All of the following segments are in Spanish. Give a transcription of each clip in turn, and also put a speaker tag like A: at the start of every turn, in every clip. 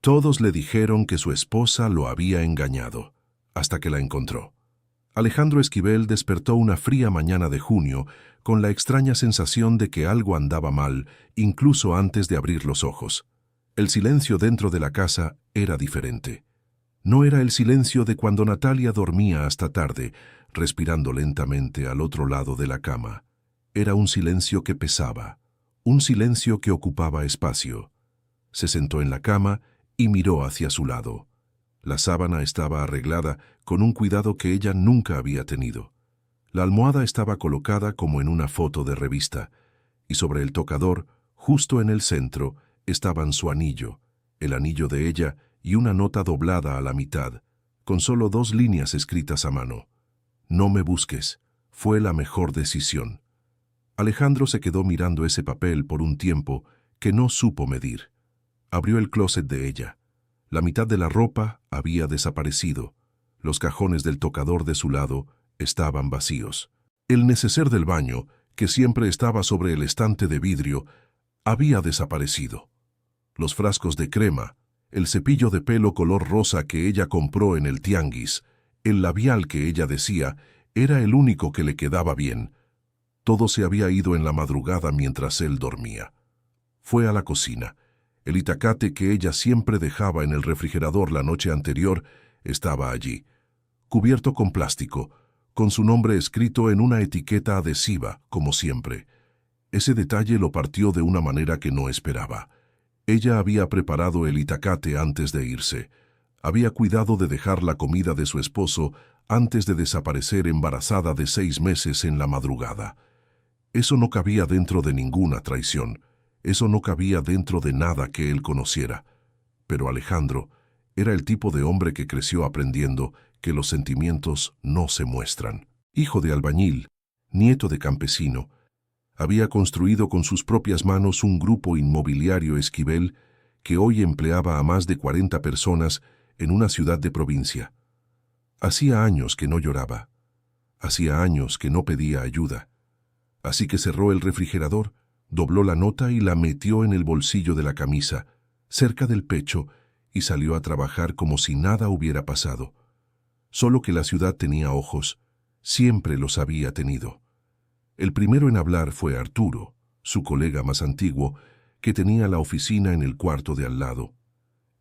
A: Todos le dijeron que su esposa lo había engañado, hasta que la encontró. Alejandro Esquivel despertó una fría mañana de junio con la extraña sensación de que algo andaba mal, incluso antes de abrir los ojos. El silencio dentro de la casa era diferente. No era el silencio de cuando Natalia dormía hasta tarde, respirando lentamente al otro lado de la cama. Era un silencio que pesaba, un silencio que ocupaba espacio. Se sentó en la cama y miró hacia su lado. La sábana estaba arreglada con un cuidado que ella nunca había tenido. La almohada estaba colocada como en una foto de revista, y sobre el tocador, justo en el centro, estaban su anillo, el anillo de ella y una nota doblada a la mitad, con solo 2 líneas escritas a mano. No me busques, fue la mejor decisión. Alejandro se quedó mirando ese papel por un tiempo que no supo medir. Abrió el closet de ella. La mitad de la ropa había desaparecido. Los cajones del tocador de su lado estaban vacíos. El neceser del baño, que siempre estaba sobre el estante de vidrio, había desaparecido. Los frascos de crema, el cepillo de pelo color rosa que ella compró en el tianguis, el labial que ella decía era el único que le quedaba bien. Todo se había ido en la madrugada mientras él dormía. Fue a la cocina. El itacate que ella siempre dejaba en el refrigerador la noche anterior estaba allí, cubierto con plástico, con su nombre escrito en una etiqueta adhesiva, como siempre. Ese detalle lo partió de una manera que no esperaba. Ella había preparado el itacate antes de irse. Había cuidado de dejar la comida de su esposo antes de desaparecer embarazada de 6 meses en la madrugada. Eso no cabía dentro de ninguna traición. Eso no cabía dentro de nada que él conociera. Pero Alejandro era el tipo de hombre que creció aprendiendo que los sentimientos no se muestran. Hijo de albañil, nieto de campesino, había construido con sus propias manos un grupo inmobiliario Esquivel que hoy empleaba a más de 40 personas en una ciudad de provincia. Hacía años que no lloraba. Hacía años que no pedía ayuda. Así que cerró el refrigerador, dobló la nota y la metió en el bolsillo de la camisa, cerca del pecho, y salió a trabajar como si nada hubiera pasado. Solo que la ciudad tenía ojos, siempre los había tenido. El primero en hablar fue Arturo, su colega más antiguo, que tenía la oficina en el cuarto de al lado.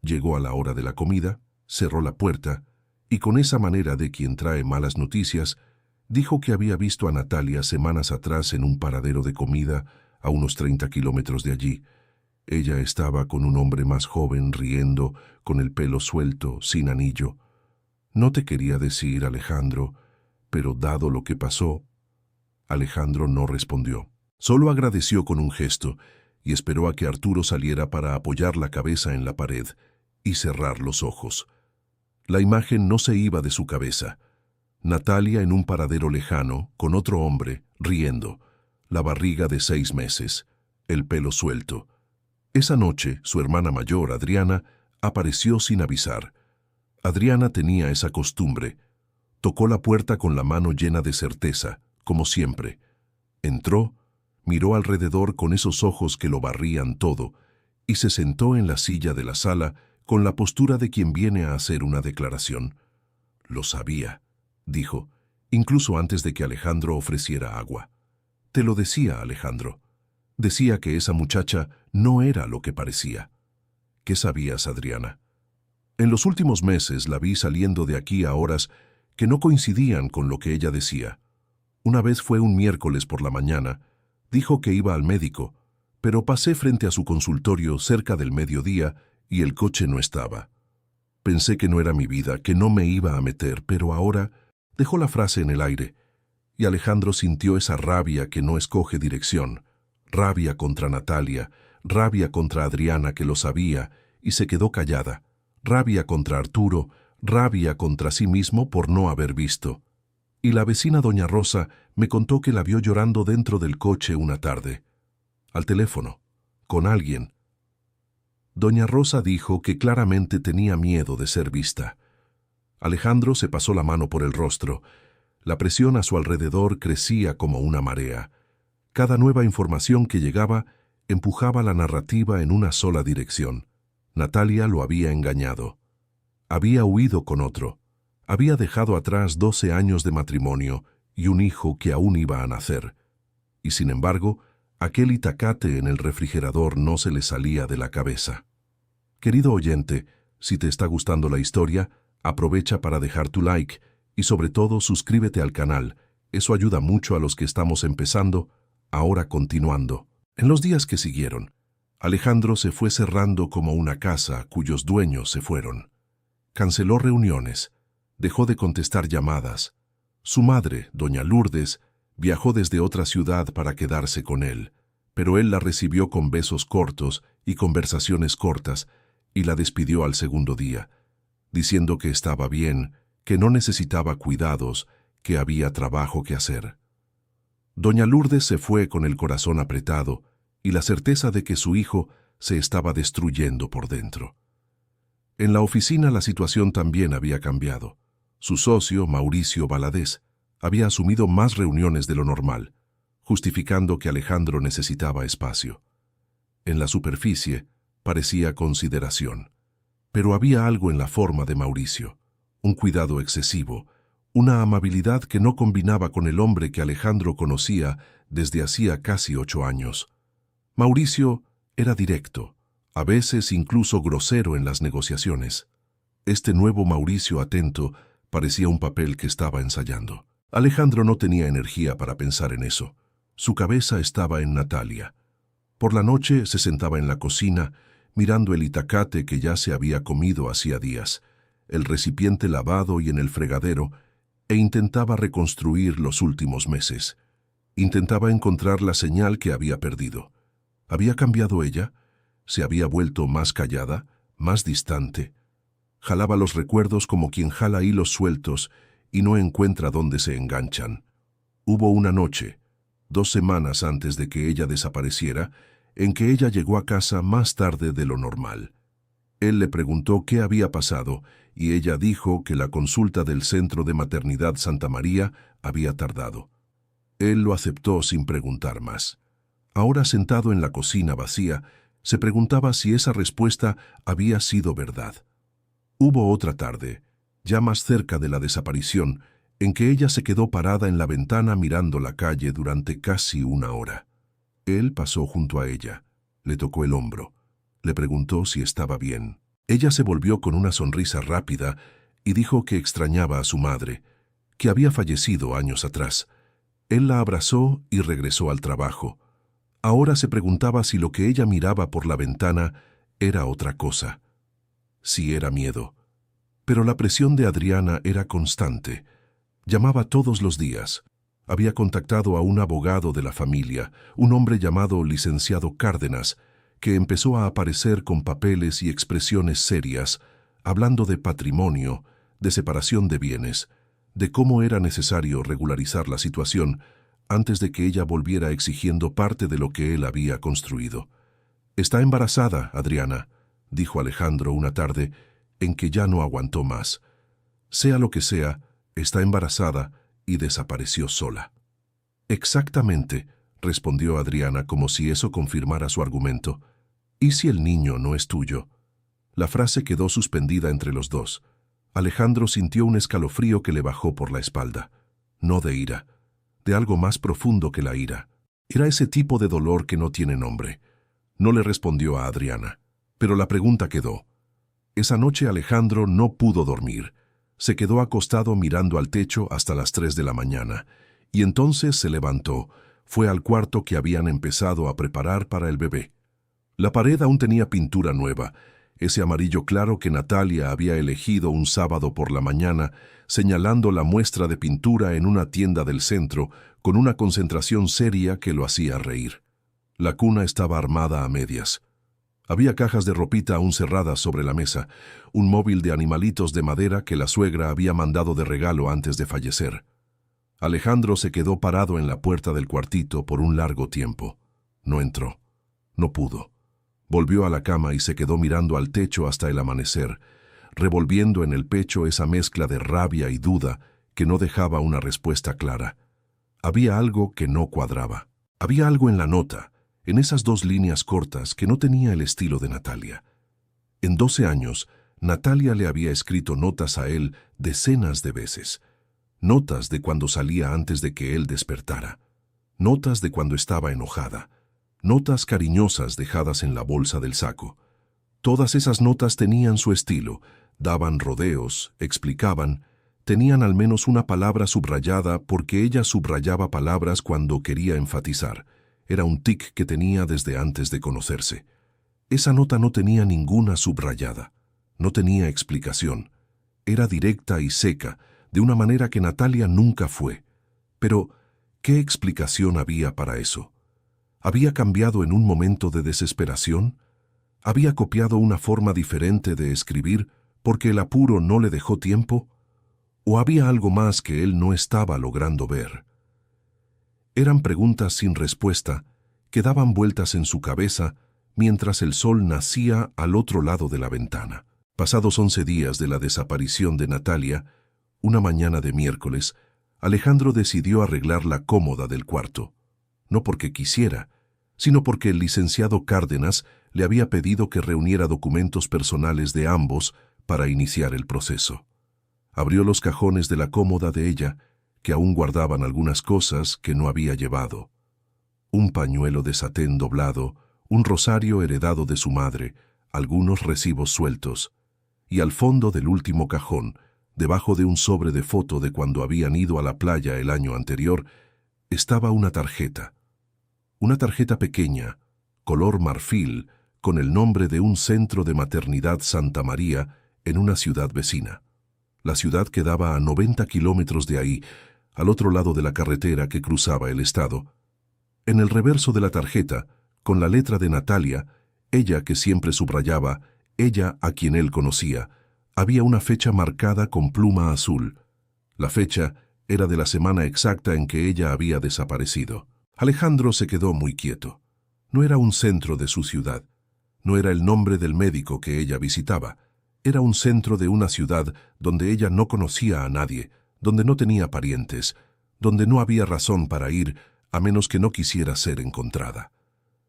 A: Llegó a la hora de la comida, cerró la puerta, y con esa manera de quien trae malas noticias, dijo que había visto a Natalia semanas atrás en un paradero de comida a unos 30 kilómetros de allí. Ella estaba con un hombre más joven, riendo, con el pelo suelto, sin anillo. No te quería decir, Alejandro, pero dado lo que pasó... Alejandro no respondió. Solo agradeció con un gesto y esperó a que Arturo saliera para apoyar la cabeza en la pared y cerrar los ojos. La imagen no se iba de su cabeza. Natalia en un paradero lejano, con otro hombre, riendo, la barriga de 6 meses, el pelo suelto. Esa noche, su hermana mayor, Adriana, apareció sin avisar. Adriana tenía esa costumbre. Tocó la puerta con la mano llena de certeza, como siempre. Entró, miró alrededor con esos ojos que lo barrían todo, y se sentó en la silla de la sala con la postura de quien viene a hacer una declaración. Lo sabía, dijo, incluso antes de que Alejandro ofreciera agua. Te lo decía, Alejandro. Decía que esa muchacha no era lo que parecía. ¿Qué sabías, Adriana? En los últimos meses la vi saliendo de aquí a horas que no coincidían con lo que ella decía. Una vez fue un miércoles por la mañana, dijo que iba al médico, pero pasé frente a su consultorio cerca del mediodía y el coche no estaba. Pensé que no era mi vida, que no me iba a meter, pero ahora dejó la frase en el aire, y Alejandro sintió esa rabia que no escoge dirección, rabia contra Natalia, rabia contra Adriana que lo sabía y se quedó callada, rabia contra Arturo, rabia contra sí mismo por no haber visto. Y la vecina doña Rosa me contó que la vio llorando dentro del coche una tarde. Al teléfono, con alguien. Doña Rosa dijo que claramente tenía miedo de ser vista. Alejandro se pasó la mano por el rostro. La presión a su alrededor crecía como una marea. Cada nueva información que llegaba empujaba la narrativa en una sola dirección. Natalia lo había engañado. Había huido con otro. Había dejado atrás 12 años de matrimonio y un hijo que aún iba a nacer. Y sin embargo, aquel itacate en el refrigerador no se le salía de la cabeza. Querido oyente, si te está gustando la historia, aprovecha para dejar tu like y sobre todo suscríbete al canal. Eso ayuda mucho a los que estamos empezando. Ahora continuando. En los días que siguieron, Alejandro se fue cerrando como una casa cuyos dueños se fueron. Canceló reuniones, dejó de contestar llamadas. Su madre, doña Lourdes, viajó desde otra ciudad para quedarse con él, pero él la recibió con besos cortos y conversaciones cortas y la despidió al segundo día, diciendo que estaba bien, que no necesitaba cuidados, que había trabajo que hacer. Doña Lourdes se fue con el corazón apretado y la certeza de que su hijo se estaba destruyendo por dentro. En la oficina la situación también había cambiado. Su socio, Mauricio Valadez, había asumido más reuniones de lo normal, justificando que Alejandro necesitaba espacio. En la superficie parecía consideración, pero había algo en la forma de Mauricio, un cuidado excesivo, una amabilidad que no combinaba con el hombre que Alejandro conocía desde hacía casi 8 años. Mauricio era directo, a veces incluso grosero en las negociaciones. Este nuevo Mauricio atento parecía un papel que estaba ensayando. Alejandro no tenía energía para pensar en eso. Su cabeza estaba en Natalia. Por la noche se sentaba en la cocina, mirando el itacate que ya se había comido hacía días, el recipiente lavado y en el fregadero, e intentaba reconstruir los últimos meses. Intentaba encontrar la señal que había perdido. ¿Había cambiado ella? ¿Se había vuelto más callada, más distante? Jalaba los recuerdos como quien jala hilos sueltos y no encuentra dónde se enganchan. Hubo una noche, 2 semanas antes de que ella desapareciera, en que ella llegó a casa más tarde de lo normal. Él le preguntó qué había pasado y ella dijo que la consulta del Centro de Maternidad Santa María había tardado. Él lo aceptó sin preguntar más. Ahora sentado en la cocina vacía, se preguntaba si esa respuesta había sido verdad. Hubo otra tarde, ya más cerca de la desaparición, en que ella se quedó parada en la ventana mirando la calle durante casi 1 hora. Él pasó junto a ella, le tocó el hombro, le preguntó si estaba bien. Ella se volvió con una sonrisa rápida y dijo que extrañaba a su madre, que había fallecido años atrás. Él la abrazó y regresó al trabajo. Ahora se preguntaba si lo que ella miraba por la ventana era otra cosa. Sí era miedo. Pero la presión de Adriana era constante. Llamaba todos los días. Había contactado a un abogado de la familia, un hombre llamado licenciado Cárdenas, que empezó a aparecer con papeles y expresiones serias, hablando de patrimonio, de separación de bienes, de cómo era necesario regularizar la situación antes de que ella volviera exigiendo parte de lo que él había construido. «Está embarazada, Adriana», dijo Alejandro una tarde en que ya no aguantó más. Sea lo que sea, está embarazada y desapareció sola. «Exactamente», respondió Adriana como si eso confirmara su argumento. «¿Y si el niño no es tuyo?» La frase quedó suspendida entre los dos. Alejandro sintió un escalofrío que le bajó por la espalda. No de ira, de algo más profundo que la ira. Era ese tipo de dolor que no tiene nombre. No le respondió a Adriana, pero la pregunta quedó. Esa noche Alejandro no pudo dormir. Se quedó acostado mirando al techo hasta las 3 de la mañana, y entonces se levantó, fue al cuarto que habían empezado a preparar para el bebé. La pared aún tenía pintura nueva, ese amarillo claro que Natalia había elegido un sábado por la mañana, señalando la muestra de pintura en una tienda del centro, con una concentración seria que lo hacía reír. La cuna estaba armada a medias. Había cajas de ropita aún cerradas sobre la mesa, un móvil de animalitos de madera que la suegra había mandado de regalo antes de fallecer. Alejandro se quedó parado en la puerta del cuartito por un largo tiempo. No entró. No pudo. Volvió a la cama y se quedó mirando al techo hasta el amanecer, revolviendo en el pecho esa mezcla de rabia y duda que no dejaba una respuesta clara. Había algo que no cuadraba. Había algo en la nota, en esas 2 líneas cortas que no tenía el estilo de Natalia. En 12 años, Natalia le había escrito notas a él decenas de veces. Notas de cuando salía antes de que él despertara. Notas de cuando estaba enojada. Notas cariñosas dejadas en la bolsa del saco. Todas esas notas tenían su estilo, daban rodeos, explicaban, tenían al menos una palabra subrayada porque ella subrayaba palabras cuando quería enfatizar. Era un tic que tenía desde antes de conocerse. Esa nota no tenía ninguna subrayada. No tenía explicación. Era directa y seca, de una manera que Natalia nunca fue. Pero, ¿qué explicación había para eso? ¿Había cambiado en un momento de desesperación? ¿Había copiado una forma diferente de escribir porque el apuro no le dejó tiempo? ¿O había algo más que él no estaba logrando ver? Eran preguntas sin respuesta que daban vueltas en su cabeza mientras el sol nacía al otro lado de la ventana. Pasados 11 días de la desaparición de Natalia, una mañana de miércoles, Alejandro decidió arreglar la cómoda del cuarto. No porque quisiera, sino porque el licenciado Cárdenas le había pedido que reuniera documentos personales de ambos para iniciar el proceso. Abrió los cajones de la cómoda de ella, que aún guardaban algunas cosas que no había llevado. Un pañuelo de satén doblado, un rosario heredado de su madre, algunos recibos sueltos, y al fondo del último cajón, debajo de un sobre de foto de cuando habían ido a la playa el año anterior, estaba una tarjeta. Una tarjeta pequeña, color marfil, con el nombre de un centro de maternidad Santa María en una ciudad vecina. La ciudad quedaba a 90 kilómetros de ahí, al otro lado de la carretera que cruzaba el estado. En el reverso de la tarjeta, con la letra de Natalia, ella que siempre subrayaba, ella a quien él conocía, había una fecha marcada con pluma azul. La fecha era de la semana exacta en que ella había desaparecido. Alejandro se quedó muy quieto. No era un centro de su ciudad. No era el nombre del médico que ella visitaba. Era un centro de una ciudad donde ella no conocía a nadie, donde no tenía parientes, donde no había razón para ir a menos que no quisiera ser encontrada.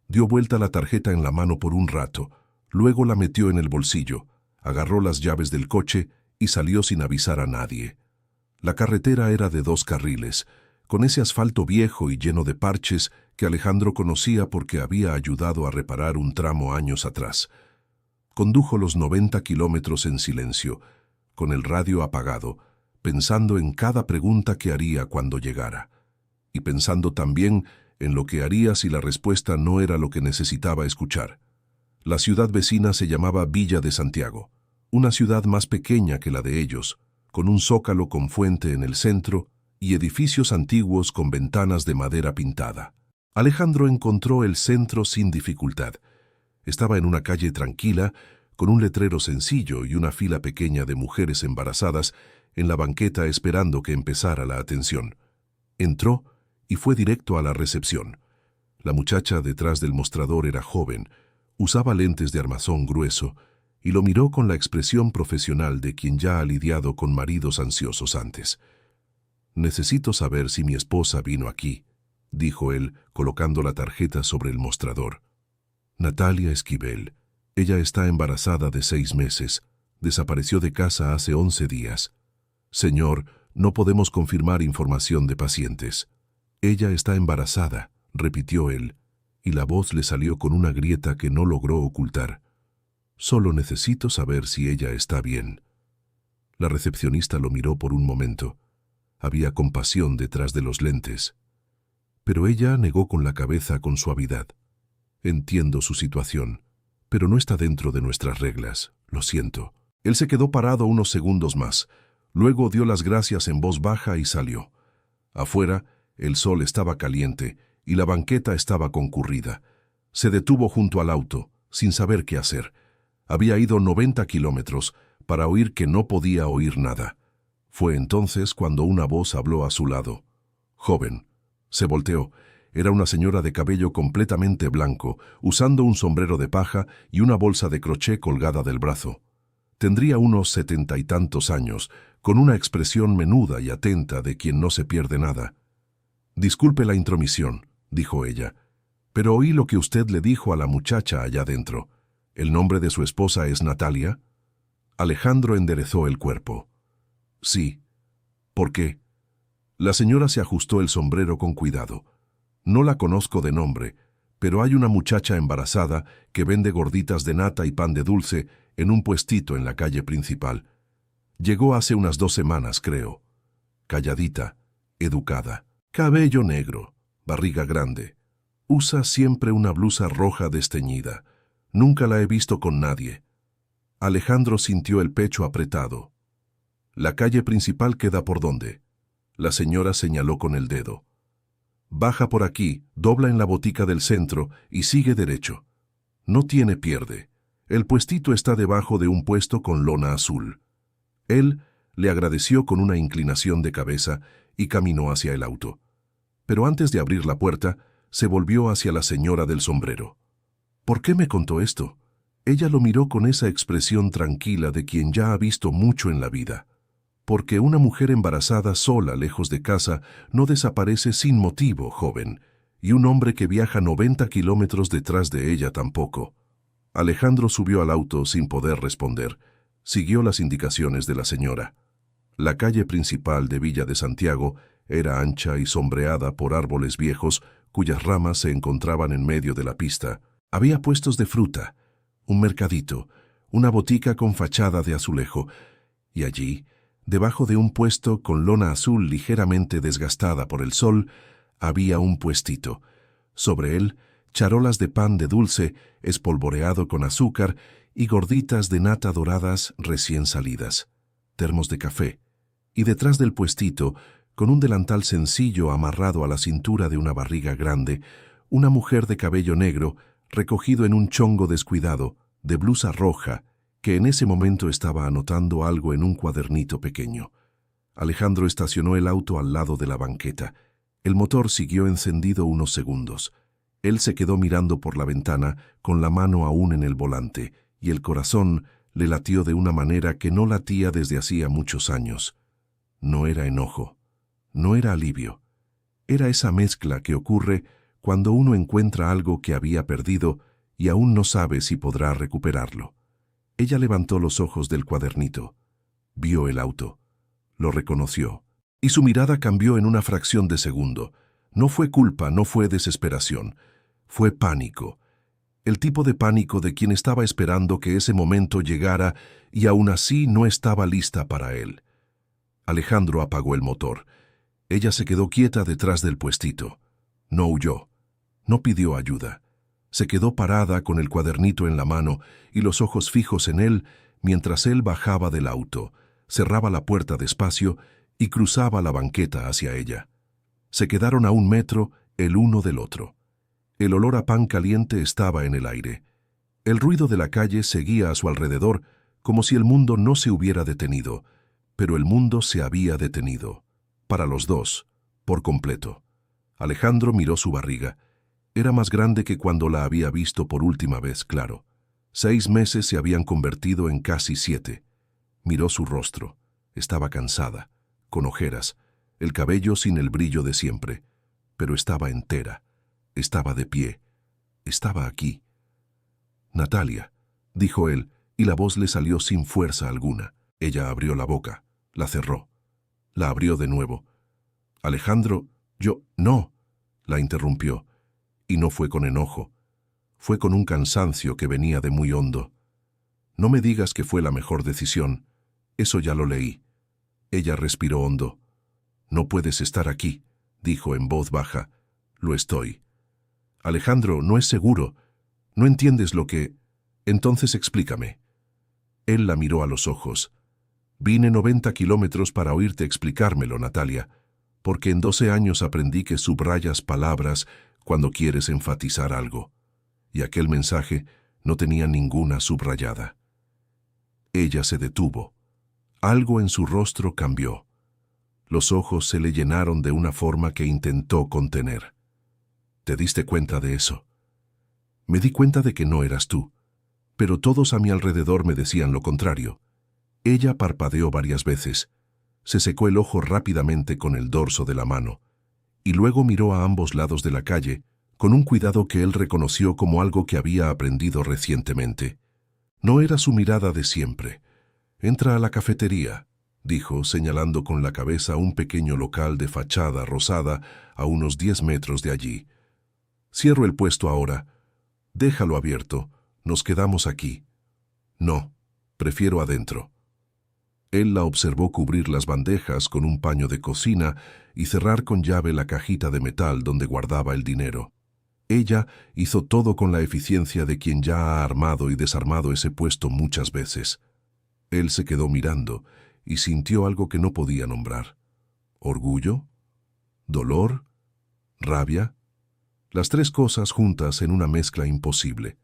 A: Dio vuelta la tarjeta en la mano por un rato, luego la metió en el bolsillo, agarró las llaves del coche y salió sin avisar a nadie. La carretera era de 2 carriles, con ese asfalto viejo y lleno de parches que Alejandro conocía porque había ayudado a reparar un tramo años atrás. Condujo los 90 kilómetros en silencio, con el radio apagado, pensando en cada pregunta que haría cuando llegara, y pensando también en lo que haría si la respuesta no era lo que necesitaba escuchar. La ciudad vecina se llamaba Villa de Santiago, una ciudad más pequeña que la de ellos, con un zócalo con fuente en el centro y edificios antiguos con ventanas de madera pintada. Alejandro encontró el centro sin dificultad. Estaba en una calle tranquila, con un letrero sencillo y una fila pequeña de mujeres embarazadas en la banqueta esperando que empezara la atención. Entró y fue directo a la recepción. La muchacha detrás del mostrador era joven, usaba lentes de armazón grueso y lo miró con la expresión profesional de quien ya ha lidiado con maridos ansiosos antes. «Necesito saber si mi esposa vino aquí», dijo él, colocando la tarjeta sobre el mostrador. «Natalia Esquivel. Ella está embarazada de 6 meses. Desapareció de casa hace 11 días. Señor, no podemos confirmar información de pacientes». «Ella está embarazada», repitió él, y la voz le salió con una grieta que no logró ocultar. «Solo necesito saber si ella está bien». La recepcionista lo miró por un momento. Había compasión detrás de los lentes. Pero ella negó con la cabeza con suavidad. «Entiendo su situación, pero no está dentro de nuestras reglas. Lo siento». Él se quedó parado unos segundos más. Luego dio las gracias en voz baja y salió. Afuera, el sol estaba caliente y la banqueta estaba concurrida. Se detuvo junto al auto, sin saber qué hacer. Había ido 90 kilómetros para oír que no podía oír nada. Fue entonces cuando una voz habló a su lado. «Joven». Se volteó. Era una señora de cabello completamente blanco, usando un sombrero de paja y una bolsa de crochet colgada del brazo. Tendría unos 70 y tantos años, con una expresión menuda y atenta de quien no se pierde nada. «Disculpe la intromisión», dijo ella, «pero oí lo que usted le dijo a la muchacha allá dentro. ¿El nombre de su esposa es Natalia? Alejandro enderezó el cuerpo. Sí. ¿Por qué? La señora se ajustó el sombrero con cuidado. No la conozco de nombre, pero hay una muchacha embarazada que vende gorditas de nata y pan de dulce en un puestito en la calle principal. Llegó hace unas 2 semanas, creo. Calladita, educada, cabello negro, barriga grande. Usa siempre una blusa roja desteñida. Nunca la he visto con nadie. Alejandro sintió el pecho apretado. ¿La calle principal queda por dónde? La señora señaló con el dedo. Baja por aquí, dobla en la botica del centro y sigue derecho. No tiene pierde. El puestito está debajo de un puesto con lona azul. Él le agradeció con una inclinación de cabeza y caminó hacia el auto. Pero antes de abrir la puerta, se volvió hacia la señora del sombrero. ¿Por qué me contó esto? Ella lo miró con esa expresión tranquila de quien ya ha visto mucho en la vida. Porque una mujer embarazada sola, lejos de casa, no desaparece sin motivo, joven, y un hombre que viaja 90 kilómetros detrás de ella tampoco. Alejandro subió al auto sin poder responder. Siguió las indicaciones de la señora. La calle principal de Villa de Santiago era ancha y sombreada por árboles viejos cuyas ramas se encontraban en medio de la pista. Había puestos de fruta, un mercadito, una botica con fachada de azulejo, y allí, debajo de un puesto con lona azul ligeramente desgastada por el sol, había un puestito. Sobre él, charolas de pan de dulce espolvoreado con azúcar y gorditas de nata doradas recién salidas, termos de café, y detrás del puestito, con un delantal sencillo amarrado a la cintura de una barriga grande, una mujer de cabello negro, recogido en un chongo descuidado, de blusa roja, que en ese momento estaba anotando algo en un cuadernito pequeño. Alejandro estacionó el auto al lado de la banqueta. El motor siguió encendido unos segundos. Él se quedó mirando por la ventana, con la mano aún en el volante, y el corazón le latió de una manera que no latía desde hacía muchos años. No era enojo, no era alivio. Era esa mezcla que ocurre cuando uno encuentra algo que había perdido y aún no sabe si podrá recuperarlo. Ella levantó los ojos del cuadernito. Vio el auto. Lo reconoció. Y su mirada cambió en una fracción de segundo. No fue culpa, no fue desesperación. Fue pánico. El tipo de pánico de quien estaba esperando que ese momento llegara y aún así no estaba lista para él. Alejandro apagó el motor. Ella se quedó quieta detrás del puestito. No huyó. No pidió ayuda. Se quedó parada con el cuadernito en la mano y los ojos fijos en él mientras él bajaba del auto, cerraba la puerta despacio y cruzaba la banqueta hacia ella. Se quedaron a 1 metro el uno del otro. El olor a pan caliente estaba en el aire. El ruido de la calle seguía a su alrededor como si el mundo no se hubiera detenido, pero el mundo se había detenido. Para los dos, por completo. Alejandro miró su barriga. Era más grande que cuando la había visto por última vez, claro. 6 meses se habían convertido en casi 7. Miró su rostro. Estaba cansada, con ojeras, el cabello sin el brillo de siempre. Pero estaba entera. Estaba de pie. Estaba aquí. Natalia, dijo él, y la voz le salió sin fuerza alguna. Ella abrió la boca, la cerró. La abrió de nuevo. Alejandro, no, la interrumpió. Y no fue con enojo. Fue con un cansancio que venía de muy hondo. No me digas que fue la mejor decisión. Eso ya lo leí. Ella respiró hondo. No puedes estar aquí, dijo en voz baja. Lo estoy. Alejandro, no es seguro. ¿No entiendes lo que...? Entonces explícame. Él la miró a los ojos. Vine 90 kilómetros para oírte explicármelo, Natalia, porque en 12 años aprendí que subrayas palabras cuando quieres enfatizar algo, y aquel mensaje no tenía ninguna subrayada. Ella se detuvo. Algo en su rostro cambió. Los ojos se le llenaron de una forma que intentó contener. ¿Te diste cuenta de eso? Me di cuenta de que no eras tú, pero todos a mi alrededor me decían lo contrario. Ella parpadeó varias veces. Se secó el ojo rápidamente con el dorso de la mano, y luego miró a ambos lados de la calle, con un cuidado que él reconoció como algo que había aprendido recientemente. No era su mirada de siempre. «Entra a la cafetería», dijo, señalando con la cabeza un pequeño local de fachada rosada a unos 10 metros de allí. «Cierro el puesto ahora. Déjalo abierto. Nos quedamos aquí». «No, prefiero adentro». Él la observó cubrir las bandejas con un paño de cocina y cerrar con llave la cajita de metal donde guardaba el dinero. Ella hizo todo con la eficiencia de quien ya ha armado y desarmado ese puesto muchas veces. Él se quedó mirando y sintió algo que no podía nombrar. ¿Orgullo? ¿Dolor? ¿Rabia? Las tres cosas juntas en una mezcla imposible.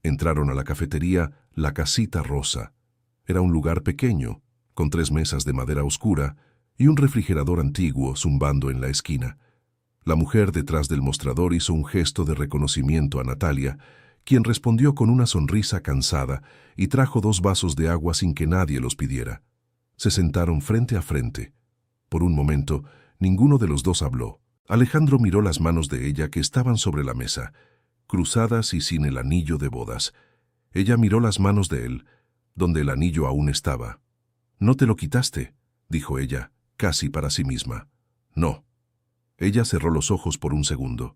A: Entraron a la cafetería La Casita Rosa. Era un lugar pequeño, con 3 mesas de madera oscura y un refrigerador antiguo zumbando en la esquina. La mujer detrás del mostrador hizo un gesto de reconocimiento a Natalia, quien respondió con una sonrisa cansada y trajo 2 vasos de agua sin que nadie los pidiera. Se sentaron frente a frente. Por un momento, ninguno de los dos habló. Alejandro miró las manos de ella que estaban sobre la mesa, cruzadas y sin el anillo de bodas. Ella miró las manos de él, donde el anillo aún estaba. «¿No te lo quitaste?», dijo ella, casi para sí misma. «No». Ella cerró los ojos por un segundo.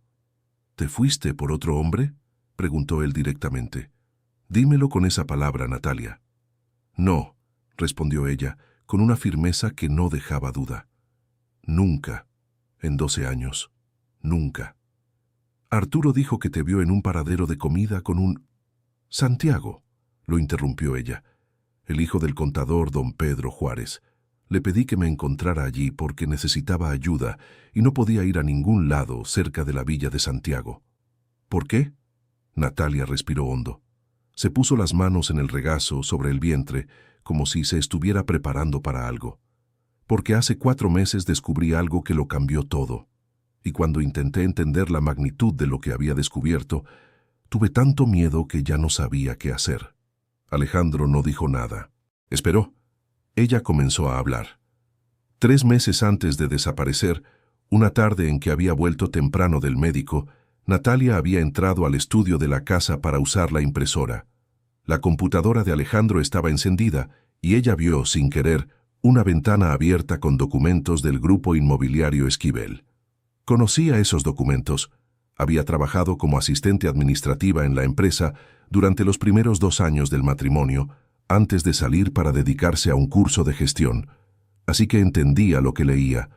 A: «¿Te fuiste por otro hombre?», preguntó él directamente. «Dímelo con esa palabra, Natalia». «No», respondió ella, con una firmeza que no dejaba duda. «Nunca. En 12 años. Nunca». «Arturo dijo que te vio en un paradero de comida con un...» «Santiago», lo interrumpió ella. «El hijo del contador don Pedro Juárez. Le pedí que me encontrara allí porque necesitaba ayuda y no podía ir a ningún lado cerca de la villa de Santiago». «¿Por qué?». Natalia respiró hondo. Se puso las manos en el regazo sobre el vientre como si se estuviera preparando para algo. «Porque hace 4 meses descubrí algo que lo cambió todo. Y cuando intenté entender la magnitud de lo que había descubierto, tuve tanto miedo que ya no sabía qué hacer». Alejandro no dijo nada. Esperó. Ella comenzó a hablar. 3 meses antes de desaparecer, una tarde en que había vuelto temprano del médico, Natalia había entrado al estudio de la casa para usar la impresora. La computadora de Alejandro estaba encendida y ella vio, sin querer, una ventana abierta con documentos del grupo inmobiliario Esquivel. Conocía esos documentos. Había trabajado como asistente administrativa en la empresa durante los primeros 2 años del matrimonio, antes de salir para dedicarse a un curso de gestión. Así que entendía lo que leía.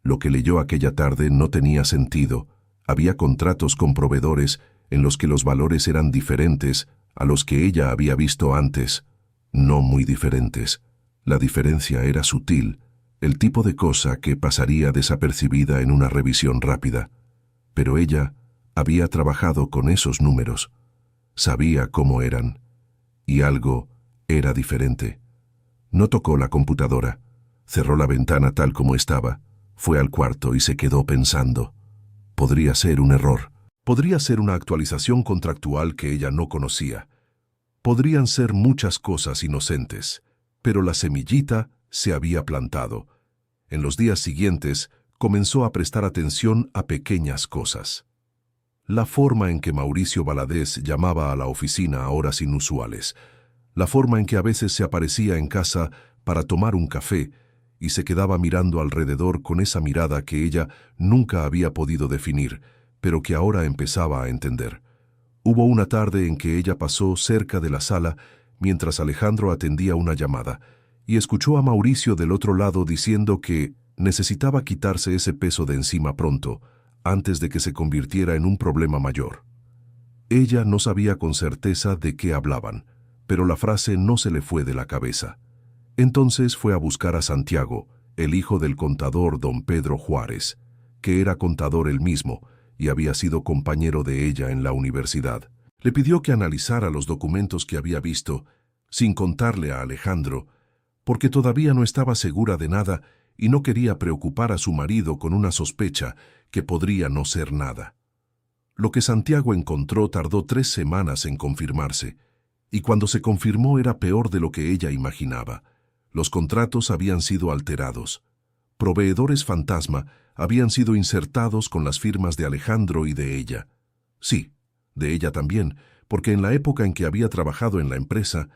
A: Lo que leyó aquella tarde no tenía sentido. Había contratos con proveedores en los que los valores eran diferentes a los que ella había visto antes. No muy diferentes. La diferencia era sutil, el tipo de cosa que pasaría desapercibida en una revisión rápida. Pero ella había trabajado con esos números. Sabía cómo eran. Y algo era diferente. No tocó la computadora. Cerró la ventana tal como estaba. Fue al cuarto y se quedó pensando. Podría ser un error. Podría ser una actualización contractual que ella no conocía. Podrían ser muchas cosas inocentes. Pero la semillita se había plantado. En los días siguientes comenzó a prestar atención a pequeñas cosas. La forma en que Mauricio Valadez llamaba a la oficina a horas inusuales, la forma en que a veces se aparecía en casa para tomar un café y se quedaba mirando alrededor con esa mirada que ella nunca había podido definir, pero que ahora empezaba a entender. Hubo una tarde en que ella pasó cerca de la sala mientras Alejandro atendía una llamada y escuchó a Mauricio del otro lado diciendo que necesitaba quitarse ese peso de encima pronto, antes de que se convirtiera en un problema mayor. Ella no sabía con certeza de qué hablaban, pero la frase no se le fue de la cabeza. Entonces fue a buscar a Santiago, el hijo del contador don Pedro Juárez, que era contador él mismo y había sido compañero de ella en la universidad. Le pidió que analizara los documentos que había visto, sin contarle a Alejandro, porque todavía no estaba segura de nada y no quería preocupar a su marido con una sospecha que podría no ser nada. Lo que Santiago encontró tardó 3 semanas en confirmarse, y cuando se confirmó era peor de lo que ella imaginaba. Los contratos habían sido alterados. Proveedores fantasma habían sido insertados con las firmas de Alejandro y de ella. Sí, de ella también, porque en la época en que había trabajado en la empresa,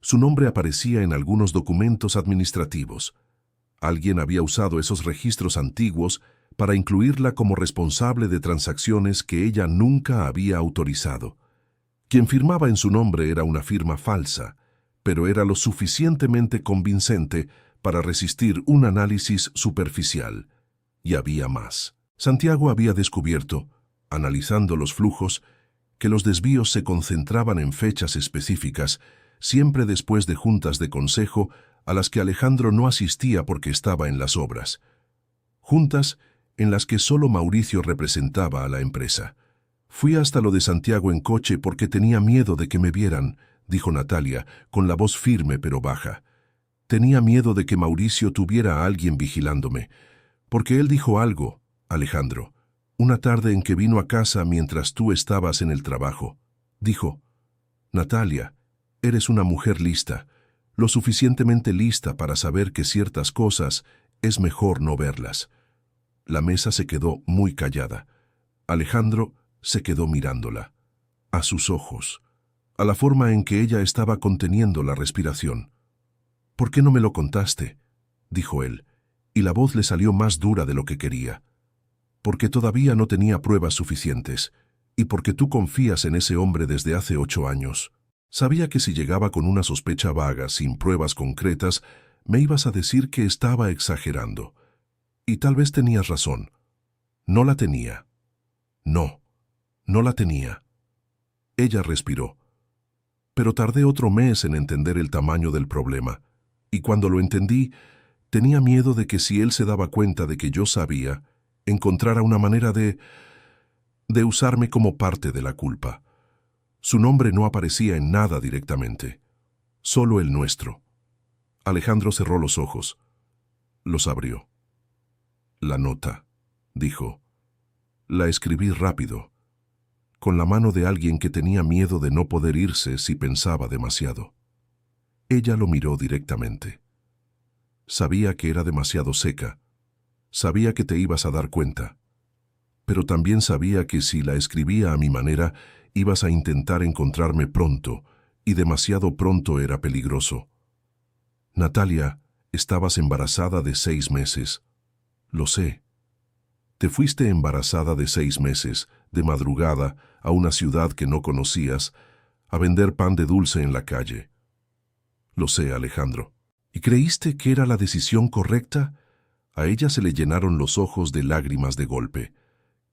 A: su nombre aparecía en algunos documentos administrativos. Alguien había usado esos registros antiguos para incluirla como responsable de transacciones que ella nunca había autorizado. Quien firmaba en su nombre era una firma falsa, pero era lo suficientemente convincente para resistir un análisis superficial. Y había más. Santiago había descubierto, analizando los flujos, que los desvíos se concentraban en fechas específicas, siempre después de juntas de consejo a las que Alejandro no asistía porque estaba en las obras. Juntas en las que solo Mauricio representaba a la empresa. Fui hasta lo de Santiago en coche porque tenía miedo de que me vieran, dijo Natalia, con la voz firme pero baja. Tenía miedo de que Mauricio tuviera a alguien vigilándome, porque él dijo algo, Alejandro, una tarde en que vino a casa mientras tú estabas en el trabajo. Dijo, Natalia, eres una mujer lista, lo suficientemente lista para saber que ciertas cosas es mejor no verlas. La mesa se quedó muy callada. Alejandro se quedó mirándola, a sus ojos, a la forma en que ella estaba conteniendo la respiración. ¿Por qué no me lo contaste?, dijo él, y la voz le salió más dura de lo que quería. Porque todavía no tenía pruebas suficientes, y porque tú confías en ese hombre desde hace 8 años. Sabía que si llegaba con una sospecha vaga, sin pruebas concretas, me ibas a decir que estaba exagerando. Y tal vez tenías razón. No la tenía. No, no la tenía. Ella respiró. Pero tardé otro mes en entender el tamaño del problema, y cuando lo entendí, tenía miedo de que si él se daba cuenta de que yo sabía, encontrara una manera de usarme como parte de la culpa. Su nombre no aparecía en nada directamente, solo el nuestro. Alejandro cerró los ojos. Los abrió. La nota, dijo. La escribí rápido, con la mano de alguien que tenía miedo de no poder irse si pensaba demasiado. Ella lo miró directamente. Sabía que era demasiado seca. Sabía que te ibas a dar cuenta. Pero también sabía que si la escribía a mi manera, ibas a intentar encontrarme pronto, y demasiado pronto era peligroso. Natalia, estabas embarazada de 6 meses. Lo sé. Te fuiste embarazada de 6 meses, de madrugada, a una ciudad que no conocías, a vender pan de dulce en la calle. Lo sé, Alejandro. ¿Y creíste que era la decisión correcta? A ella se le llenaron los ojos de lágrimas de golpe.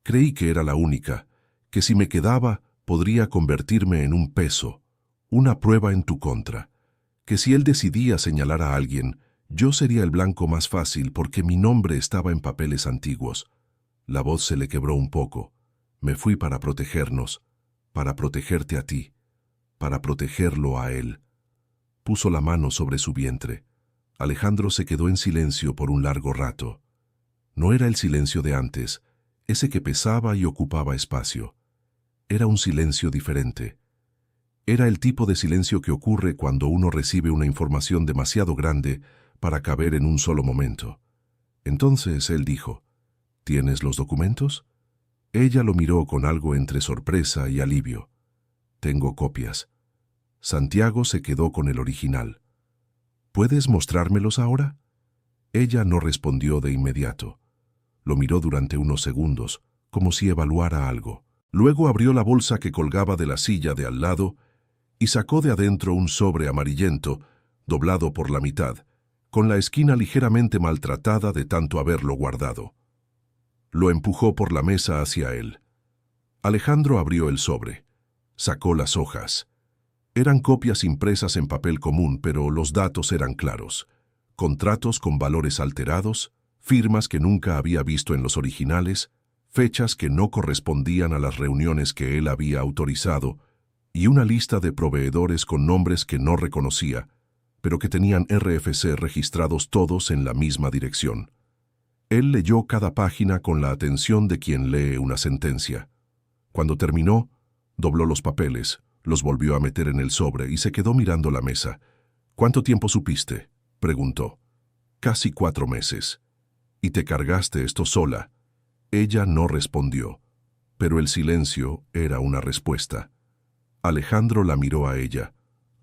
A: Creí que era la única, que si me quedaba podría convertirme en un peso, una prueba en tu contra, que si él decidía señalar a alguien, yo sería el blanco más fácil porque mi nombre estaba en papeles antiguos. La voz se le quebró un poco. Me fui para protegernos, para protegerte a ti, para protegerlo a él. Puso la mano sobre su vientre. Alejandro se quedó en silencio por un largo rato. No era el silencio de antes, ese que pesaba y ocupaba espacio. Era un silencio diferente. Era el tipo de silencio que ocurre cuando uno recibe una información demasiado grande para caber en un solo momento. Entonces él dijo, ¿tienes los documentos? Ella lo miró con algo entre sorpresa y alivio. Tengo copias. Santiago se quedó con el original. ¿Puedes mostrármelos ahora? Ella no respondió de inmediato. Lo miró durante unos segundos, como si evaluara algo. Luego abrió la bolsa que colgaba de la silla de al lado y sacó de adentro un sobre amarillento, doblado por la mitad, con la esquina ligeramente maltratada de tanto haberlo guardado. Lo empujó por la mesa hacia él. Alejandro abrió el sobre. Sacó las hojas. Eran copias impresas en papel común, pero los datos eran claros. Contratos con valores alterados, firmas que nunca había visto en los originales, fechas que no correspondían a las reuniones que él había autorizado, y una lista de proveedores con nombres que no reconocía, pero que tenían RFC registrados todos en la misma dirección. Él leyó cada página con la atención de quien lee una sentencia. Cuando terminó, dobló los papeles, los volvió a meter en el sobre y se quedó mirando la mesa. ¿Cuánto tiempo supiste?, preguntó. Casi 4 meses. ¿Y te cargaste esto sola? Ella no respondió, pero el silencio era una respuesta. Alejandro la miró a ella,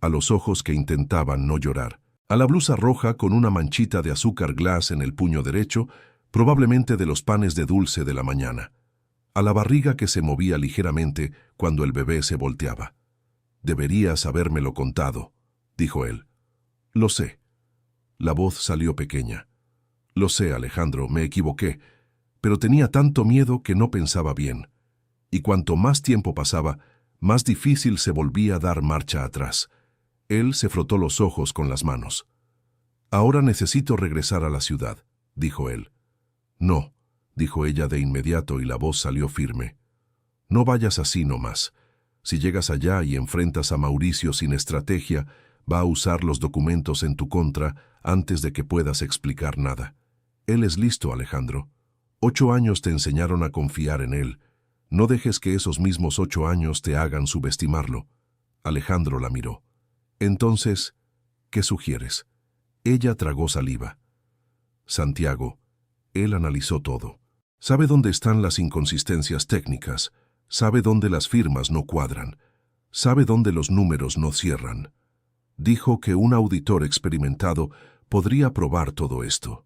A: a los ojos que intentaban no llorar, a la blusa roja con una manchita de azúcar glass en el puño derecho, probablemente de los panes de dulce de la mañana, a la barriga que se movía ligeramente cuando el bebé se volteaba. «Deberías habérmelo contado», dijo él. «Lo sé». La voz salió pequeña. «Lo sé, Alejandro, me equivoqué, pero tenía tanto miedo que no pensaba bien. Y cuanto más tiempo pasaba, más difícil se volvía dar marcha atrás». Él se frotó los ojos con las manos. «Ahora necesito regresar a la ciudad», dijo él. «No», dijo ella de inmediato y la voz salió firme. «No vayas así nomás. Si llegas allá y enfrentas a Mauricio sin estrategia, va a usar los documentos en tu contra antes de que puedas explicar nada. Él es listo, Alejandro. 8 años te enseñaron a confiar en él. No dejes que esos mismos 8 años te hagan subestimarlo». Alejandro la miró. «Entonces, ¿qué sugieres?». Ella tragó saliva. «Santiago». Él analizó todo. Sabe dónde están las inconsistencias técnicas, sabe dónde las firmas no cuadran, sabe dónde los números no cierran. Dijo que un auditor experimentado podría probar todo esto.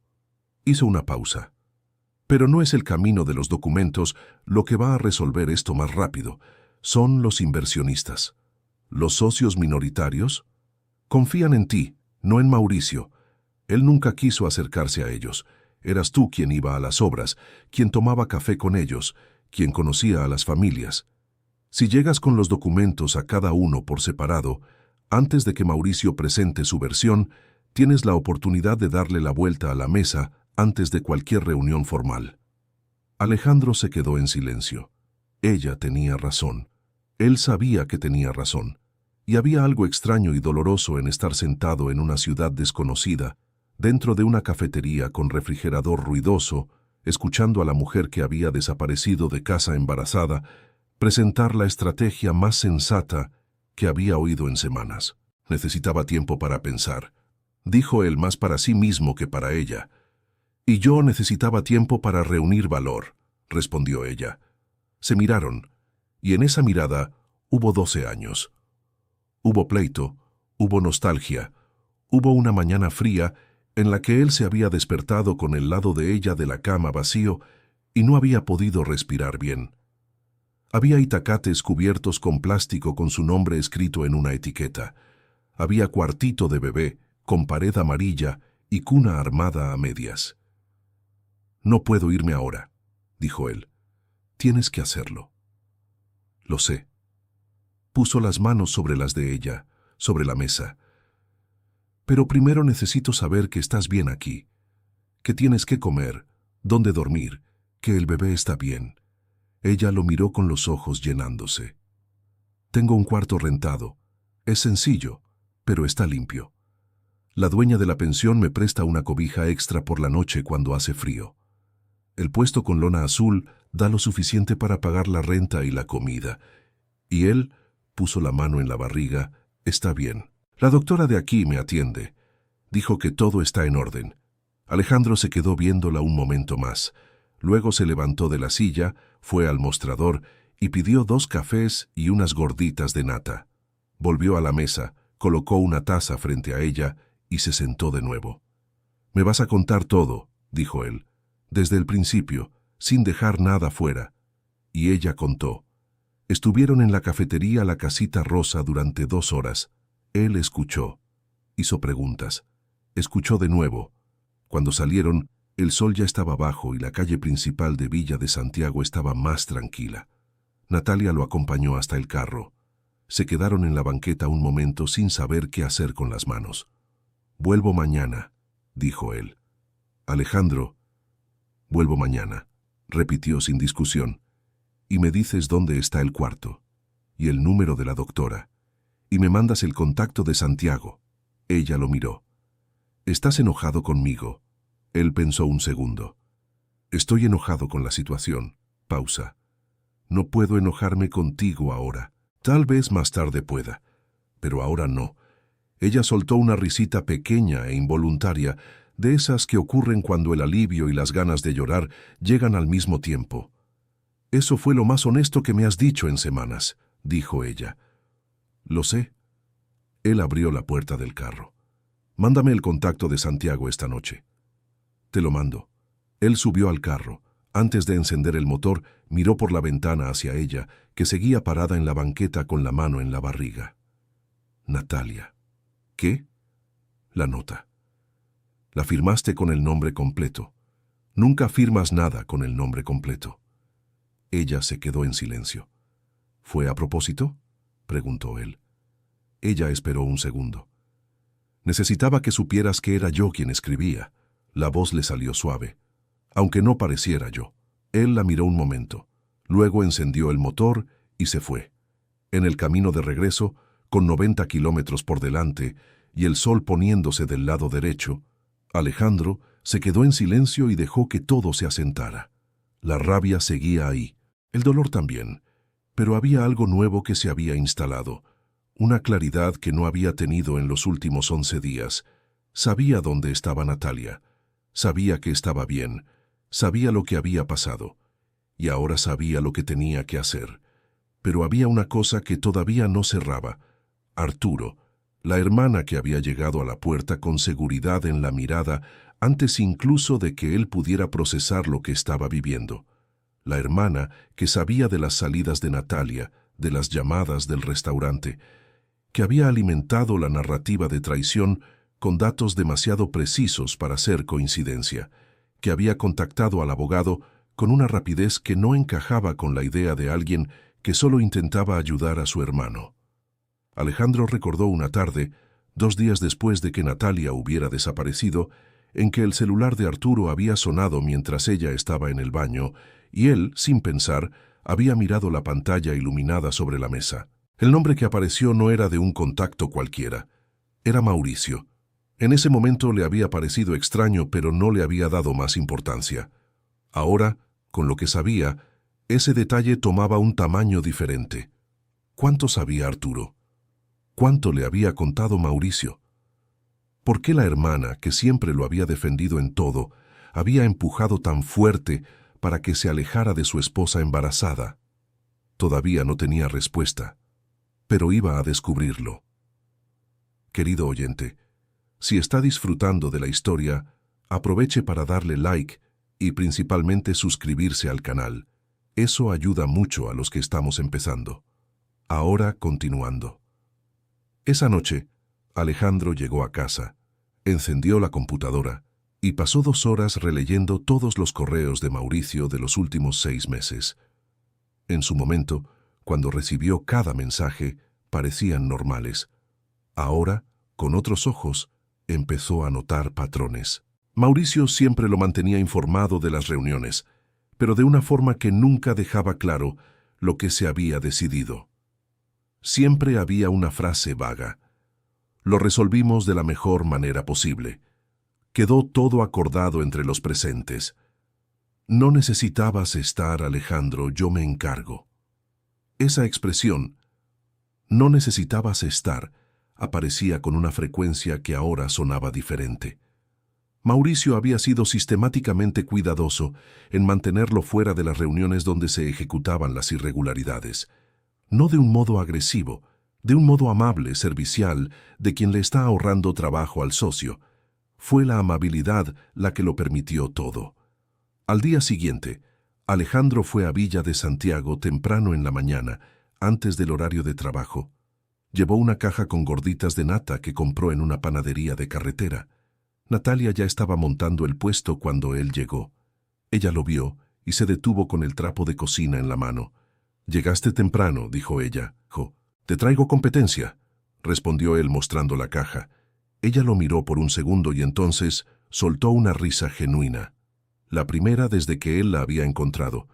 A: Hizo una pausa. «Pero no es el camino de los documentos lo que va a resolver esto más rápido. Son los inversionistas. ¿Los socios minoritarios? Confían en ti, no en Mauricio. Él nunca quiso acercarse a ellos. Eras tú quien iba a las obras, quien tomaba café con ellos, quien conocía a las familias. Si llegas con los documentos a cada uno por separado, antes de que Mauricio presente su versión, tienes la oportunidad de darle la vuelta a la mesa antes de cualquier reunión formal». Alejandro se quedó en silencio. Ella tenía razón. Él sabía que tenía razón. Y había algo extraño y doloroso en estar sentado en una ciudad desconocida, dentro de una cafetería con refrigerador ruidoso, escuchando a la mujer que había desaparecido de casa embarazada, presentar la estrategia más sensata que había oído en semanas. Necesitaba tiempo para pensar, dijo él más para sí mismo que para ella. «Y yo necesitaba tiempo para reunir valor», respondió ella. Se miraron, y en esa mirada hubo 12 años. Hubo pleito, hubo nostalgia, hubo una mañana fría en la que él se había despertado con el lado de ella de la cama vacío y no había podido respirar bien. Había itacates cubiertos con plástico con su nombre escrito en una etiqueta. Había cuartito de bebé con pared amarilla y cuna armada a medias. «No puedo irme ahora», dijo él. «Tienes que hacerlo». «Lo sé». Puso las manos sobre las de ella, sobre la mesa. «Pero primero necesito saber que estás bien aquí, que tienes que comer, dónde dormir, que el bebé está bien». Ella lo miró con los ojos llenándose. «Tengo un cuarto rentado. Es sencillo, pero está limpio. La dueña de la pensión me presta una cobija extra por la noche cuando hace frío. El puesto con lona azul da lo suficiente para pagar la renta y la comida. Y él puso la mano en la barriga. Está bien. La doctora de aquí me atiende. Dijo que todo está en orden». Alejandro se quedó viéndola un momento más. Luego se levantó de la silla, fue al mostrador y pidió 2 cafés y unas gorditas de nata. Volvió a la mesa, colocó una taza frente a ella y se sentó de nuevo. «Me vas a contar todo», dijo él, «desde el principio, sin dejar nada fuera». Y ella contó. Estuvieron en la cafetería La Casita Rosa durante 2 horas. Él escuchó. Hizo preguntas. Escuchó de nuevo. Cuando salieron, el sol ya estaba bajo y la calle principal de Villa de Santiago estaba más tranquila. Natalia lo acompañó hasta el carro. Se quedaron en la banqueta un momento sin saber qué hacer con las manos. «Vuelvo mañana», dijo él. «Alejandro». «Vuelvo mañana», repitió sin discusión. «Y me dices dónde está el cuarto, y el número de la doctora, y me mandas el contacto de Santiago». Ella lo miró. «¿Estás enojado conmigo?». Él pensó un segundo. «Estoy enojado con la situación». Pausa. «No puedo enojarme contigo ahora. Tal vez más tarde pueda, pero ahora no». Ella soltó una risita pequeña e involuntaria, de esas que ocurren cuando el alivio y las ganas de llorar llegan al mismo tiempo. «Eso fue lo más honesto que me has dicho en semanas», dijo ella. Lo sé. Él abrió la puerta del carro. Mándame el contacto de Santiago esta noche. Te lo mando. Él subió al carro. Antes de encender el motor, miró por la ventana hacia ella, que seguía parada en la banqueta con la mano en la barriga. Natalia. ¿Qué? La nota. La firmaste con el nombre completo. Nunca firmas nada con el nombre completo. Ella se quedó en silencio. ¿Fue a propósito?, preguntó él. Ella esperó un segundo. Necesitaba que supieras que era yo quien escribía. La voz le salió suave, aunque no pareciera yo. Él la miró un momento. Luego encendió el motor y se fue. En el camino de regreso, con 90 kilómetros por delante y el sol poniéndose del lado derecho, Alejandro se quedó en silencio y dejó que todo se asentara. La rabia seguía ahí, el dolor también, pero había algo nuevo que se había instalado, una claridad que no había tenido en los últimos 11 días. Sabía dónde estaba Natalia, sabía que estaba bien, sabía lo que había pasado, y ahora sabía lo que tenía que hacer. Pero había una cosa que todavía no cerraba: Arturo, la hermana que había llegado a la puerta con seguridad en la mirada antes incluso de que él pudiera procesar lo que estaba viviendo. La hermana que sabía de las salidas de Natalia, de las llamadas del restaurante, que había alimentado la narrativa de traición con datos demasiado precisos para ser coincidencia, que había contactado al abogado con una rapidez que no encajaba con la idea de alguien que solo intentaba ayudar a su hermano. Alejandro recordó una tarde, 2 días después de que Natalia hubiera desaparecido, en que el celular de Arturo había sonado mientras ella estaba en el baño, y él, sin pensar, había mirado la pantalla iluminada sobre la mesa. El nombre que apareció no era de un contacto cualquiera. Era Mauricio. En ese momento le había parecido extraño, pero no le había dado más importancia. Ahora, con lo que sabía, ese detalle tomaba un tamaño diferente. ¿Cuánto sabía Arturo? ¿Cuánto le había contado Mauricio? ¿Por qué la hermana, que siempre lo había defendido en todo, había empujado tan fuerte para que se alejara de su esposa embarazada? Todavía no tenía respuesta, pero iba a descubrirlo. Querido oyente, si está disfrutando de la historia, aproveche para darle like y principalmente suscribirse al canal. Eso ayuda mucho a los que estamos empezando. Ahora continuando. Esa noche, Alejandro llegó a casa, encendió la computadora y pasó 2 horas releyendo todos los correos de Mauricio de los últimos 6 meses. En su momento, cuando recibió cada mensaje, parecían normales. Ahora, con otros ojos, empezó a notar patrones. Mauricio siempre lo mantenía informado de las reuniones, pero de una forma que nunca dejaba claro lo que se había decidido. Siempre había una frase vaga: lo resolvimos de la mejor manera posible. Quedó todo acordado entre los presentes. No necesitabas estar, Alejandro, yo me encargo. Esa expresión, no necesitabas estar, aparecía con una frecuencia que ahora sonaba diferente. Mauricio había sido sistemáticamente cuidadoso en mantenerlo fuera de las reuniones donde se ejecutaban las irregularidades. No de un modo agresivo, de un modo amable, servicial, de quien le está ahorrando trabajo al socio. Fue la amabilidad la que lo permitió todo. Al día siguiente, Alejandro fue a Villa de Santiago temprano en la mañana, antes del horario de trabajo. Llevó una caja con gorditas de nata que compró en una panadería de carretera. Natalia ya estaba montando el puesto cuando él llegó. Ella lo vio y se detuvo con el trapo de cocina en la mano. «Llegaste temprano», dijo ella. «Te traigo competencia», respondió él mostrando la caja. Ella lo miró por un segundo y entonces soltó una risa genuina. La primera desde que él la había encontrado.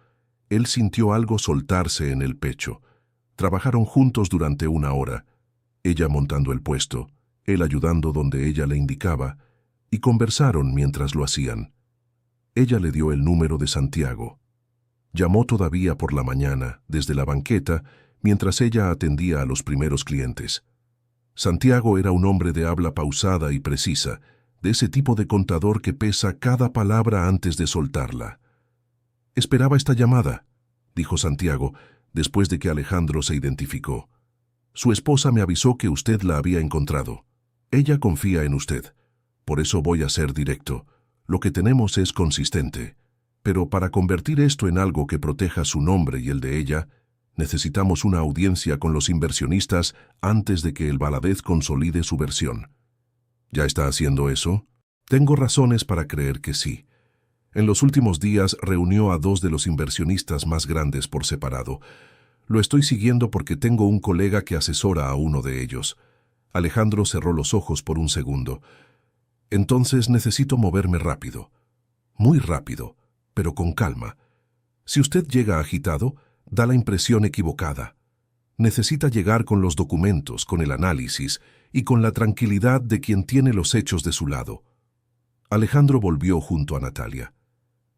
A: Él sintió algo soltarse en el pecho. Trabajaron juntos durante 1 hora. Ella montando el puesto, él ayudando donde ella le indicaba, y conversaron mientras lo hacían. Ella le dio el número de Santiago. Llamó todavía por la mañana, desde la banqueta, mientras ella atendía a los primeros clientes. Santiago era un hombre de habla pausada y precisa, de ese tipo de contador que pesa cada palabra antes de soltarla. «Esperaba esta llamada», dijo Santiago, después de que Alejandro se identificó. Su esposa me avisó que usted la había encontrado. Ella confía en usted. Por eso voy a ser directo. Lo que tenemos es consistente. Pero para convertir esto en algo que proteja su nombre y el de ella, necesitamos una audiencia con los inversionistas antes de que el Valadez consolide su versión. ¿Ya está haciendo eso? Tengo razones para creer que sí. En los últimos días reunió a 2 de los inversionistas más grandes por separado. Lo estoy siguiendo porque tengo un colega que asesora a uno de ellos. Alejandro cerró los ojos por un segundo. Entonces necesito moverme rápido. Muy rápido, pero con calma. Si usted llega agitado, da la impresión equivocada. Necesita llegar con los documentos, con el análisis y con la tranquilidad de quien tiene los hechos de su lado. Alejandro volvió junto a Natalia.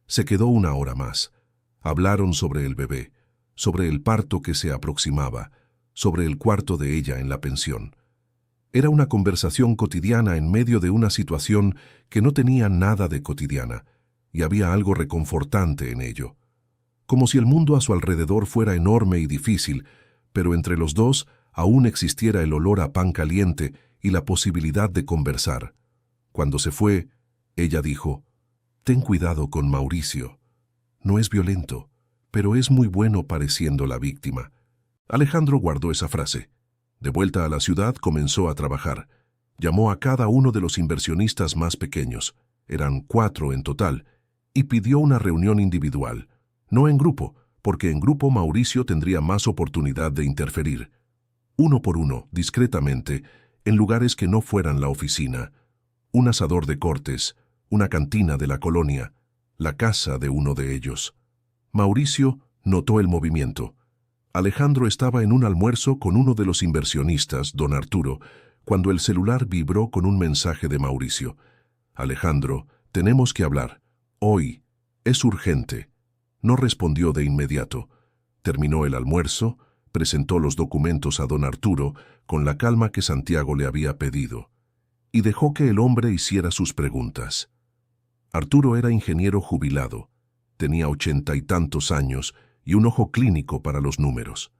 A: Se quedó una hora más. Hablaron sobre el bebé, sobre el parto que se aproximaba, sobre el cuarto de ella en la pensión. Era una conversación cotidiana en medio de una situación que no tenía nada de cotidiana, y había algo reconfortante en ello. Como si el mundo a su alrededor fuera enorme y difícil, pero entre los dos aún existiera el olor a pan caliente y la posibilidad de conversar. Cuando se fue, ella dijo: «Ten cuidado con Mauricio. No es violento, pero es muy bueno pareciendo la víctima». Alejandro guardó esa frase. De vuelta a la ciudad, comenzó a trabajar. Llamó a cada uno de los inversionistas más pequeños, eran 4 en total, y pidió una reunión individual, no en grupo, porque en grupo Mauricio tendría más oportunidad de interferir. Uno por uno, discretamente, en lugares que no fueran la oficina. Un asador de cortes, una cantina de la colonia, la casa de uno de ellos. Mauricio notó el movimiento. Alejandro estaba en un almuerzo con uno de los inversionistas, don Arturo, cuando el celular vibró con un mensaje de Mauricio. «Alejandro, tenemos que hablar. Hoy. Es urgente». No respondió de inmediato. Terminó el almuerzo, presentó los documentos a don Arturo con la calma que Santiago le había pedido, y dejó que el hombre hiciera sus preguntas. Arturo era ingeniero jubilado, tenía 80 y tantos años y un ojo clínico para los números.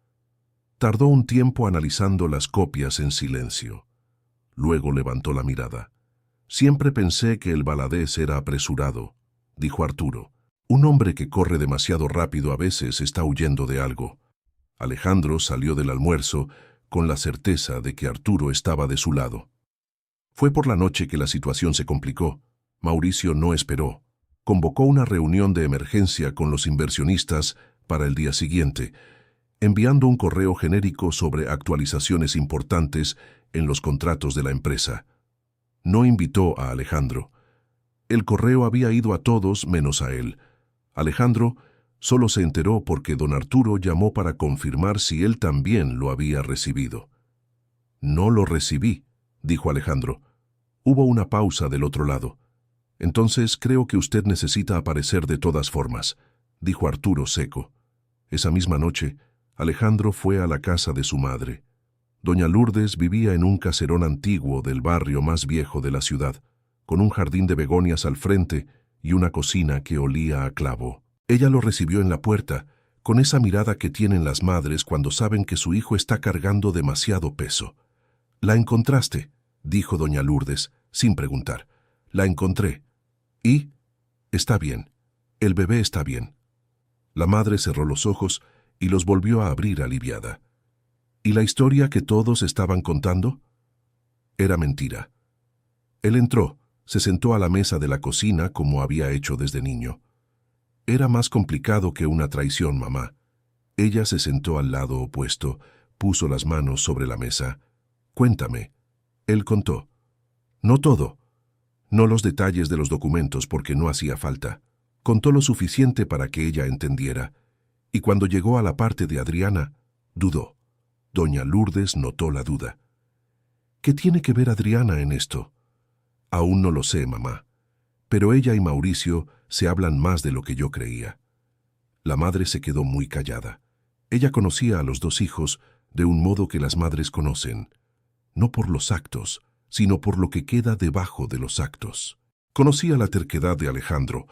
A: Tardó un tiempo analizando las copias en silencio. Luego levantó la mirada. «Siempre pensé que el Valadez era apresurado», dijo Arturo. «Un hombre que corre demasiado rápido a veces está huyendo de algo». Alejandro salió del almuerzo con la certeza de que Arturo estaba de su lado. Fue por la noche que la situación se complicó. Mauricio no esperó. Convocó una reunión de emergencia con los inversionistas para el día siguiente, enviando un correo genérico sobre actualizaciones importantes en los contratos de la empresa. No invitó a Alejandro. El correo había ido a todos menos a él. Alejandro solo se enteró porque don Arturo llamó para confirmar si él también lo había recibido. «No lo recibí», dijo Alejandro. Hubo una pausa del otro lado. «Entonces creo que usted necesita aparecer de todas formas», dijo Arturo seco. Esa misma noche, Alejandro fue a la casa de su madre. Doña Lourdes vivía en un caserón antiguo del barrio más viejo de la ciudad, con un jardín de begonias al frente y una cocina que olía a clavo. Ella lo recibió en la puerta, con esa mirada que tienen las madres cuando saben que su hijo está cargando demasiado peso. «¿La encontraste?», dijo doña Lourdes, sin preguntar. «La encontré. ¿Y?» «Está bien. El bebé está bien». La madre cerró los ojos y los volvió a abrir aliviada. ¿Y la historia que todos estaban contando? Era mentira. Él entró, se sentó a la mesa de la cocina como había hecho desde niño. Era más complicado que una traición, mamá. Ella se sentó al lado opuesto, puso las manos sobre la mesa. «Cuéntame». Él contó. No todo. No los detalles de los documentos porque no hacía falta. Contó lo suficiente para que ella entendiera. Y cuando llegó a la parte de Adriana, dudó. Doña Lourdes notó la duda. ¿Qué tiene que ver Adriana en esto? Aún no lo sé, mamá. Pero ella y Mauricio se hablan más de lo que yo creía. La madre se quedó muy callada. Ella conocía a los 2 hijos de un modo que las madres conocen. No por los actos, sino por lo que queda debajo de los actos. Conocía la terquedad de Alejandro,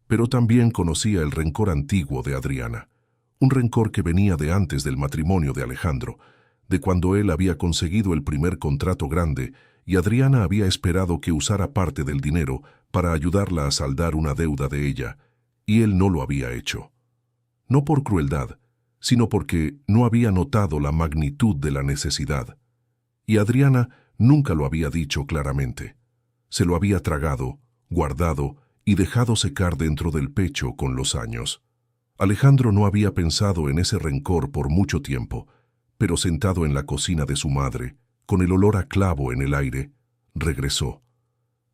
A: pero también conocía el rencor antiguo de Adriana. Un rencor que venía de antes del matrimonio de Alejandro, de cuando él había conseguido el primer contrato grande y Adriana había esperado que usara parte del dinero para ayudarla a saldar una deuda de ella, y él no lo había hecho. No por crueldad, sino porque no había notado la magnitud de la necesidad. Y Adriana nunca lo había dicho claramente. Se lo había tragado, guardado y dejado secar dentro del pecho con los años. Alejandro no había pensado en ese rencor por mucho tiempo, pero sentado en la cocina de su madre, con el olor a clavo en el aire, regresó.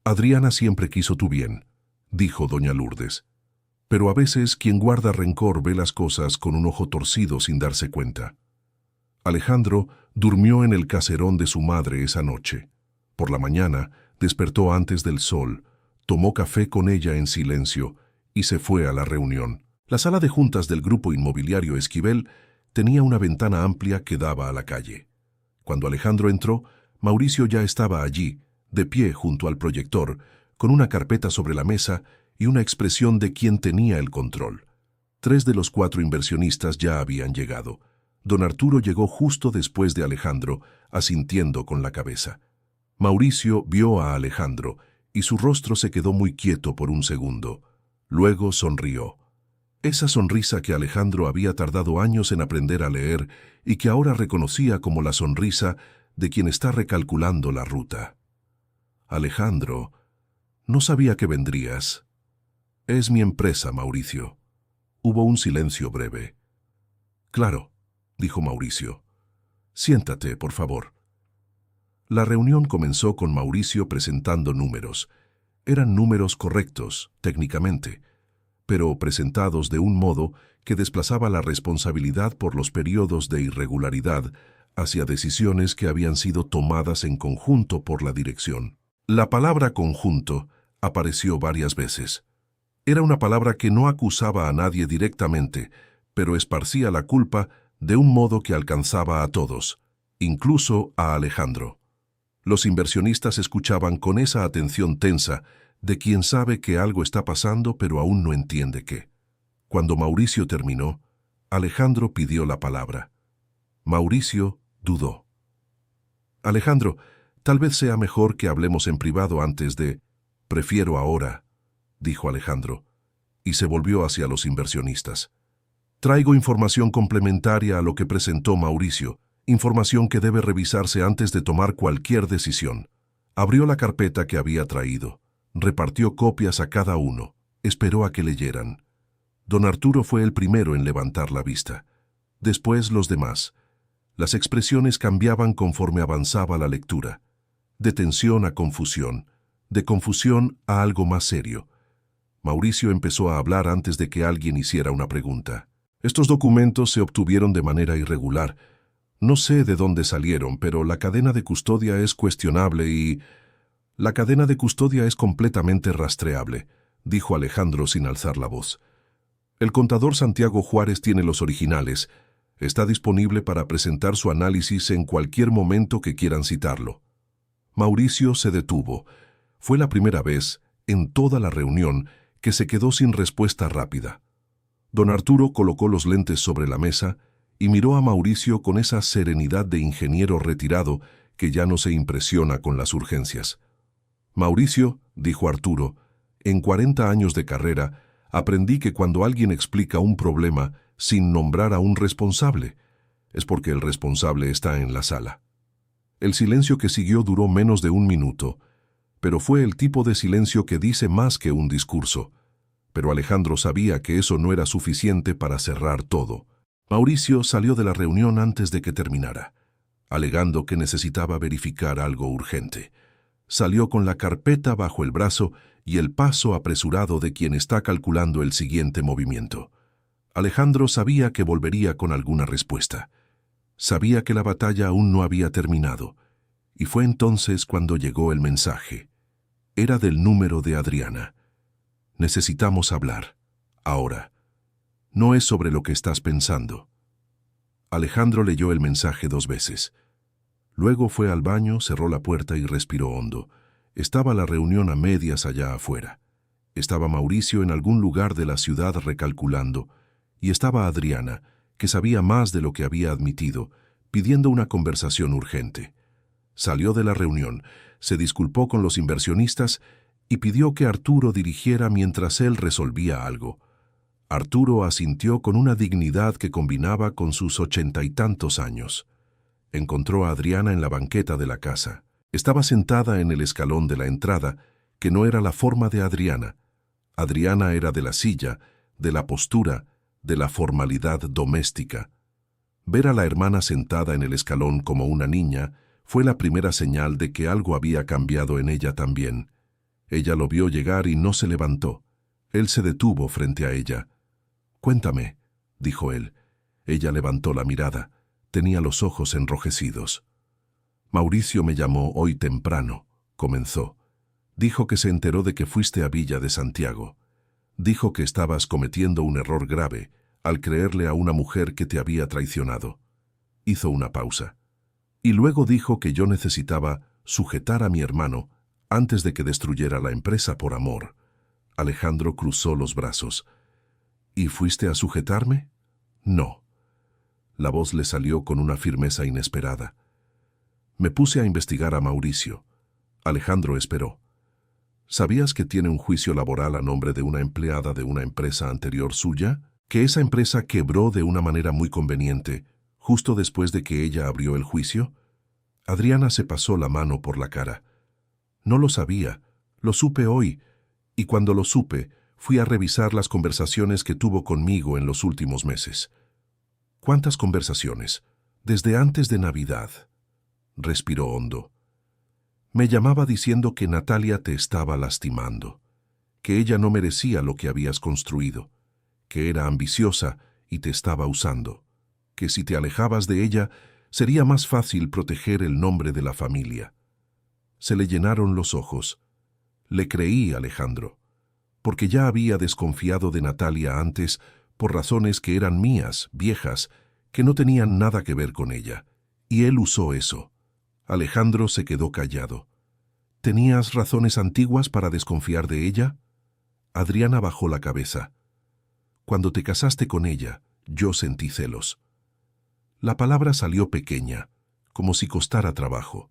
A: «Adriana siempre quiso tu bien», dijo doña Lourdes. «Pero a veces quien guarda rencor ve las cosas con un ojo torcido sin darse cuenta». Alejandro durmió en el caserón de su madre esa noche. Por la mañana despertó antes del sol, tomó café con ella en silencio y se fue a la reunión. La sala de juntas del grupo inmobiliario Esquivel tenía una ventana amplia que daba a la calle. Cuando Alejandro entró, Mauricio ya estaba allí, de pie junto al proyector, con una carpeta sobre la mesa y una expresión de quien tenía el control. 3 de los 4 inversionistas ya habían llegado. Don Arturo llegó justo después de Alejandro, asintiendo con la cabeza. Mauricio vio a Alejandro y su rostro se quedó muy quieto por un segundo. Luego sonrió. Esa sonrisa que Alejandro había tardado años en aprender a leer y que ahora reconocía como la sonrisa de quien está recalculando la ruta. «Alejandro, no sabía que vendrías». «Es mi empresa, Mauricio». Hubo un silencio breve. «Claro», dijo Mauricio. «Siéntate, por favor». La reunión comenzó con Mauricio presentando números. Eran números correctos, técnicamente, pero presentados de un modo que desplazaba la responsabilidad por los periodos de irregularidad hacia decisiones que habían sido tomadas en conjunto por la dirección. La palabra conjunto apareció varias veces. Era una palabra que no acusaba a nadie directamente, pero esparcía la culpa de un modo que alcanzaba a todos, incluso a Alejandro. Los inversionistas escuchaban con esa atención tensa de quien sabe que algo está pasando pero aún no entiende qué. Cuando Mauricio terminó, Alejandro pidió la palabra. Mauricio dudó. «Alejandro, tal vez sea mejor que hablemos en privado antes de...». «Prefiero ahora», dijo Alejandro, y se volvió hacia los inversionistas. «Traigo información complementaria a lo que presentó Mauricio, información que debe revisarse antes de tomar cualquier decisión». Abrió la carpeta que había traído, repartió copias a cada uno, esperó a que leyeran. Don Arturo fue el primero en levantar la vista. Después los demás. Las expresiones cambiaban conforme avanzaba la lectura. De tensión a confusión, de confusión a algo más serio. Mauricio empezó a hablar antes de que alguien hiciera una pregunta. «Estos documentos se obtuvieron de manera irregular. No sé de dónde salieron, pero la cadena de custodia es cuestionable y...». «La cadena de custodia es completamente rastreable», dijo Alejandro sin alzar la voz. «El contador Santiago Juárez tiene los originales. Está disponible para presentar su análisis en cualquier momento que quieran citarlo». Mauricio se detuvo. Fue la primera vez, en toda la reunión, que se quedó sin respuesta rápida. Don Arturo colocó los lentes sobre la mesa y miró a Mauricio con esa serenidad de ingeniero retirado que ya no se impresiona con las urgencias. «Mauricio», dijo Arturo, «en 40 años de carrera aprendí que cuando alguien explica un problema sin nombrar a un responsable, es porque el responsable está en la sala». El silencio que siguió duró menos de 1 minuto, pero fue el tipo de silencio que dice más que un discurso. Pero Alejandro sabía que eso no era suficiente para cerrar todo. Mauricio salió de la reunión antes de que terminara, alegando que necesitaba verificar algo urgente. Salió con la carpeta bajo el brazo y el paso apresurado de quien está calculando el siguiente movimiento. Alejandro sabía que volvería con alguna respuesta. Sabía que la batalla aún no había terminado, y fue entonces cuando llegó el mensaje. Era del número de Adriana. «Necesitamos hablar. Ahora. No es sobre lo que estás pensando». Alejandro leyó el mensaje 2 veces. Luego fue al baño, cerró la puerta y respiró hondo. Estaba la reunión a medias allá afuera. Estaba Mauricio en algún lugar de la ciudad recalculando, y estaba Adriana, que sabía más de lo que había admitido, pidiendo una conversación urgente. Salió de la reunión, se disculpó con los inversionistas y pidió que Arturo dirigiera mientras él resolvía algo. Arturo asintió con una dignidad que combinaba con sus 80 y tantos años. Encontró a Adriana en la banqueta de la casa. Estaba sentada en el escalón de la entrada, que no era la forma de Adriana. Adriana era de la silla, de la postura, de la formalidad doméstica. Ver a la hermana sentada en el escalón como una niña fue la primera señal de que algo había cambiado en ella también. Ella lo vio llegar y no se levantó. Él se detuvo frente a ella. «Cuéntame», dijo él. Ella levantó la mirada. Tenía los ojos enrojecidos. «Mauricio me llamó hoy temprano», comenzó. «Dijo que se enteró de que fuiste a Villa de Santiago. Dijo que estabas cometiendo un error grave al creerle a una mujer que te había traicionado». Hizo una pausa. «Y luego dijo que yo necesitaba sujetar a mi hermano antes de que destruyera la empresa por amor». Alejandro cruzó los brazos. «¿Y fuiste a sujetarme?» «No». La voz le salió con una firmeza inesperada. «Me puse a investigar a Mauricio». Alejandro esperó. «¿Sabías que tiene un juicio laboral a nombre de una empleada de una empresa anterior suya? ¿Que esa empresa quebró de una manera muy conveniente, justo después de que ella abrió el juicio?» Adriana se pasó la mano por la cara. «No lo sabía, lo supe hoy, y cuando lo supe, fui a revisar las conversaciones que tuvo conmigo en los últimos meses». «¿Cuántas conversaciones? Desde antes de Navidad». Respiró hondo. «Me llamaba diciendo que Natalia te estaba lastimando, que ella no merecía lo que habías construido, que era ambiciosa y te estaba usando, que si te alejabas de ella, sería más fácil proteger el nombre de la familia». Se le llenaron los ojos. Le creí, Alejandro, porque ya había desconfiado de Natalia antes por razones que eran mías, viejas, que no tenían nada que ver con ella, y él usó eso. Alejandro se quedó callado. ¿Tenías razones antiguas para desconfiar de ella? Adriana bajó la cabeza. «Cuando te casaste con ella, yo sentí celos». La palabra salió pequeña, como si costara trabajo.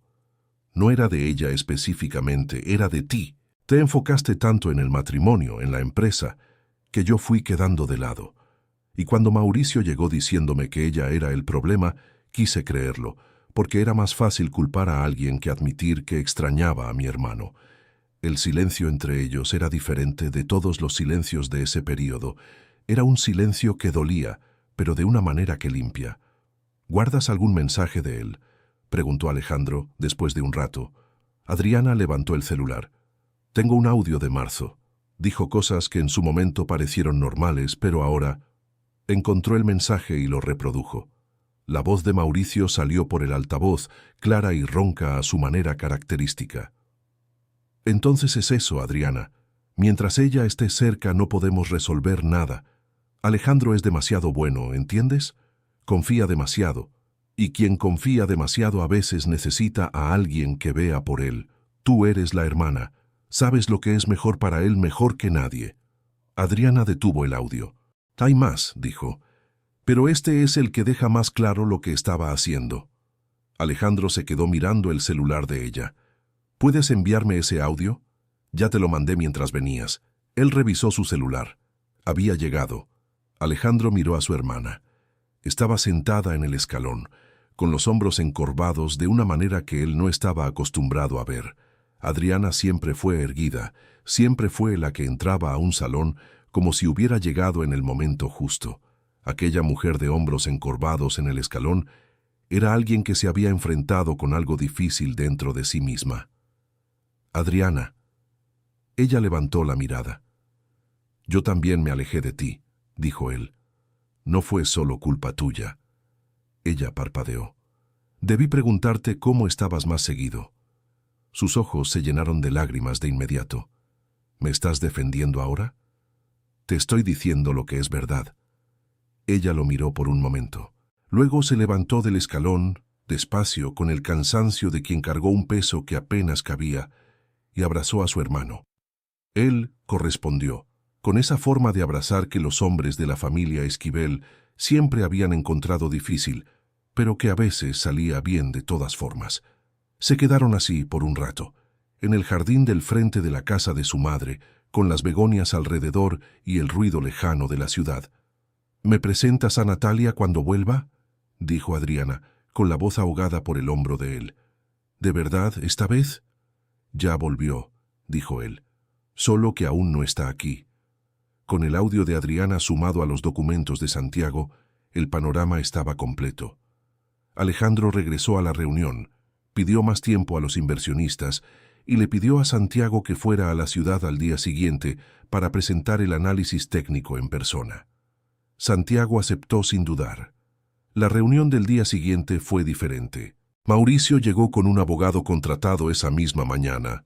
A: No era de ella específicamente, era de ti. Te enfocaste tanto en el matrimonio, en la empresa, que yo fui quedando de lado. Y cuando Mauricio llegó diciéndome que ella era el problema, quise creerlo, porque era más fácil culpar a alguien que admitir que extrañaba a mi hermano. El silencio entre ellos era diferente de todos los silencios de ese período. Era un silencio que dolía, pero de una manera que limpia. «¿Guardas algún mensaje de él?», preguntó Alejandro después de un rato. Adriana levantó el celular. «Tengo un audio de marzo». Dijo cosas que en su momento parecieron normales, pero ahora encontró el mensaje y lo reprodujo. La voz de Mauricio salió por el altavoz, clara y ronca a su manera característica. «Entonces es eso, Adriana. Mientras ella esté cerca no podemos resolver nada. Alejandro es demasiado bueno, ¿entiendes? Confía demasiado. Y quien confía demasiado a veces necesita a alguien que vea por él. Tú eres la hermana. Sabes lo que es mejor para él mejor que nadie». Adriana detuvo el audio. «Hay más», dijo, «pero este es el que deja más claro lo que estaba haciendo». Alejandro se quedó mirando el celular de ella. «¿Puedes enviarme ese audio? Ya te lo mandé mientras venías». Él revisó su celular. Había llegado. Alejandro miró a su hermana. Estaba sentada en el escalón, con los hombros encorvados de una manera que él no estaba acostumbrado a ver. Adriana siempre fue erguida, siempre fue la que entraba a un salón como si hubiera llegado en el momento justo. Aquella mujer de hombros encorvados en el escalón era alguien que se había enfrentado con algo difícil dentro de sí misma. «Adriana». Ella levantó la mirada. «Yo también me alejé de ti», dijo él. «No fue solo culpa tuya». Ella parpadeó. «Debí preguntarte cómo estabas más seguido». Sus ojos se llenaron de lágrimas de inmediato. «¿Me estás defendiendo ahora?» «Te estoy diciendo lo que es verdad». Ella lo miró por un momento. Luego se levantó del escalón, despacio, con el cansancio de quien cargó un peso que apenas cabía, y abrazó a su hermano. Él correspondió, con esa forma de abrazar que los hombres de la familia Esquivel siempre habían encontrado difícil, pero que a veces salía bien de todas formas. Se quedaron así por un rato, en el jardín del frente de la casa de su madre, con las begonias alrededor y el ruido lejano de la ciudad. —¿Me presentas a Natalia cuando vuelva? —dijo Adriana, con la voz ahogada por el hombro de él. —¿De verdad, esta vez? —Ya volvió —dijo él—, solo que aún no está aquí. Con el audio de Adriana sumado a los documentos de Santiago, el panorama estaba completo. Alejandro regresó a la reunión, pidió más tiempo a los inversionistas y le pidió a Santiago que fuera a la ciudad al día siguiente para presentar el análisis técnico en persona. Santiago aceptó sin dudar. La reunión del día siguiente fue diferente. Mauricio llegó con un abogado contratado esa misma mañana,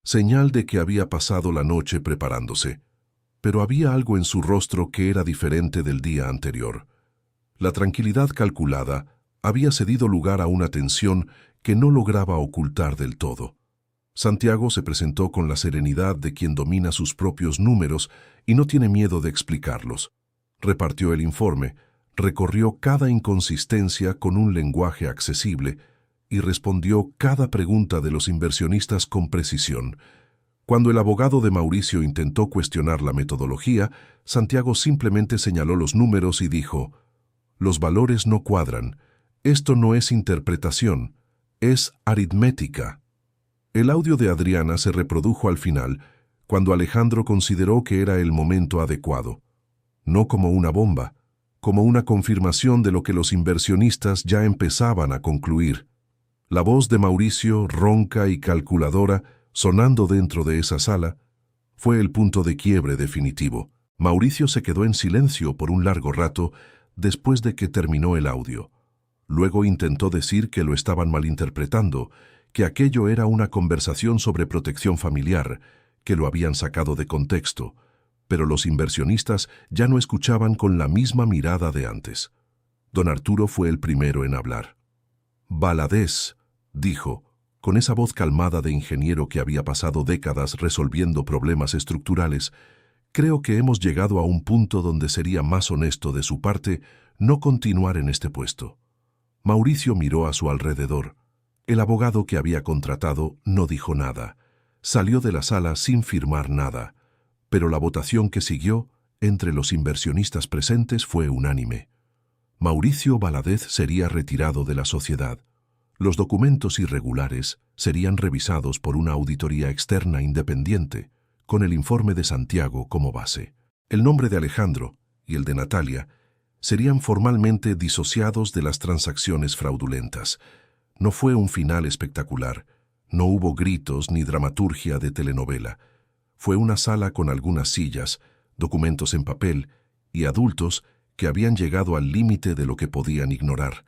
A: señal de que había pasado la noche preparándose, pero había algo en su rostro que era diferente del día anterior. La tranquilidad calculada había cedido lugar a una tensión que no lograba ocultar del todo. Santiago se presentó con la serenidad de quien domina sus propios números y no tiene miedo de explicarlos. Repartió el informe, recorrió cada inconsistencia con un lenguaje accesible y respondió cada pregunta de los inversionistas con precisión. Cuando el abogado de Mauricio intentó cuestionar la metodología, Santiago simplemente señaló los números y dijo: «Los valores no cuadran. Esto no es interpretación, es aritmética». El audio de Adriana se reprodujo al final, cuando Alejandro consideró que era el momento adecuado. No como una bomba, como una confirmación de lo que los inversionistas ya empezaban a concluir. La voz de Mauricio, ronca y calculadora, sonando dentro de esa sala, fue el punto de quiebre definitivo. Mauricio se quedó en silencio por un largo rato después de que terminó el audio. Luego intentó decir que lo estaban malinterpretando, que aquello era una conversación sobre protección familiar, que lo habían sacado de contexto, pero los inversionistas ya no escuchaban con la misma mirada de antes. Don Arturo fue el primero en hablar. «Valadez», dijo, con esa voz calmada de ingeniero que había pasado décadas resolviendo problemas estructurales, «creo que hemos llegado a un punto donde sería más honesto de su parte no continuar en este puesto». Mauricio miró a su alrededor. El abogado que había contratado no dijo nada. Salió de la sala sin firmar nada, pero la votación que siguió entre los inversionistas presentes fue unánime. Mauricio Valadez sería retirado de la sociedad. Los documentos irregulares serían revisados por una auditoría externa independiente, con el informe de Santiago como base. El nombre de Alejandro y el de Natalia serían formalmente disociados de las transacciones fraudulentas. No fue un final espectacular, no hubo gritos ni dramaturgia de telenovela. Fue una sala con algunas sillas, documentos en papel y adultos que habían llegado al límite de lo que podían ignorar.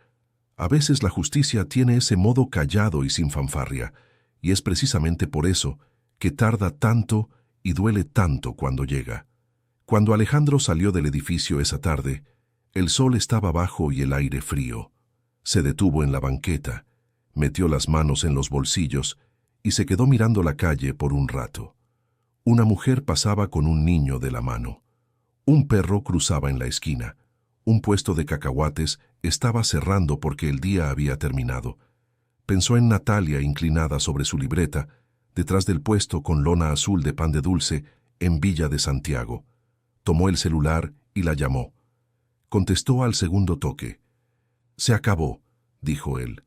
A: A veces la justicia tiene ese modo callado y sin fanfarria, y es precisamente por eso que tarda tanto y duele tanto cuando llega. Cuando Alejandro salió del edificio esa tarde, el sol estaba bajo y el aire frío. Se detuvo en la banqueta, metió las manos en los bolsillos y se quedó mirando la calle por un rato. Una mujer pasaba con un niño de la mano. Un perro cruzaba en la esquina. Un puesto de cacahuates estaba cerrando porque el día había terminado. Pensó en Natalia inclinada sobre su libreta, detrás del puesto con lona azul de pan de dulce, en Villa de Santiago. Tomó el celular y la llamó. Contestó al segundo toque. «Se acabó», dijo él.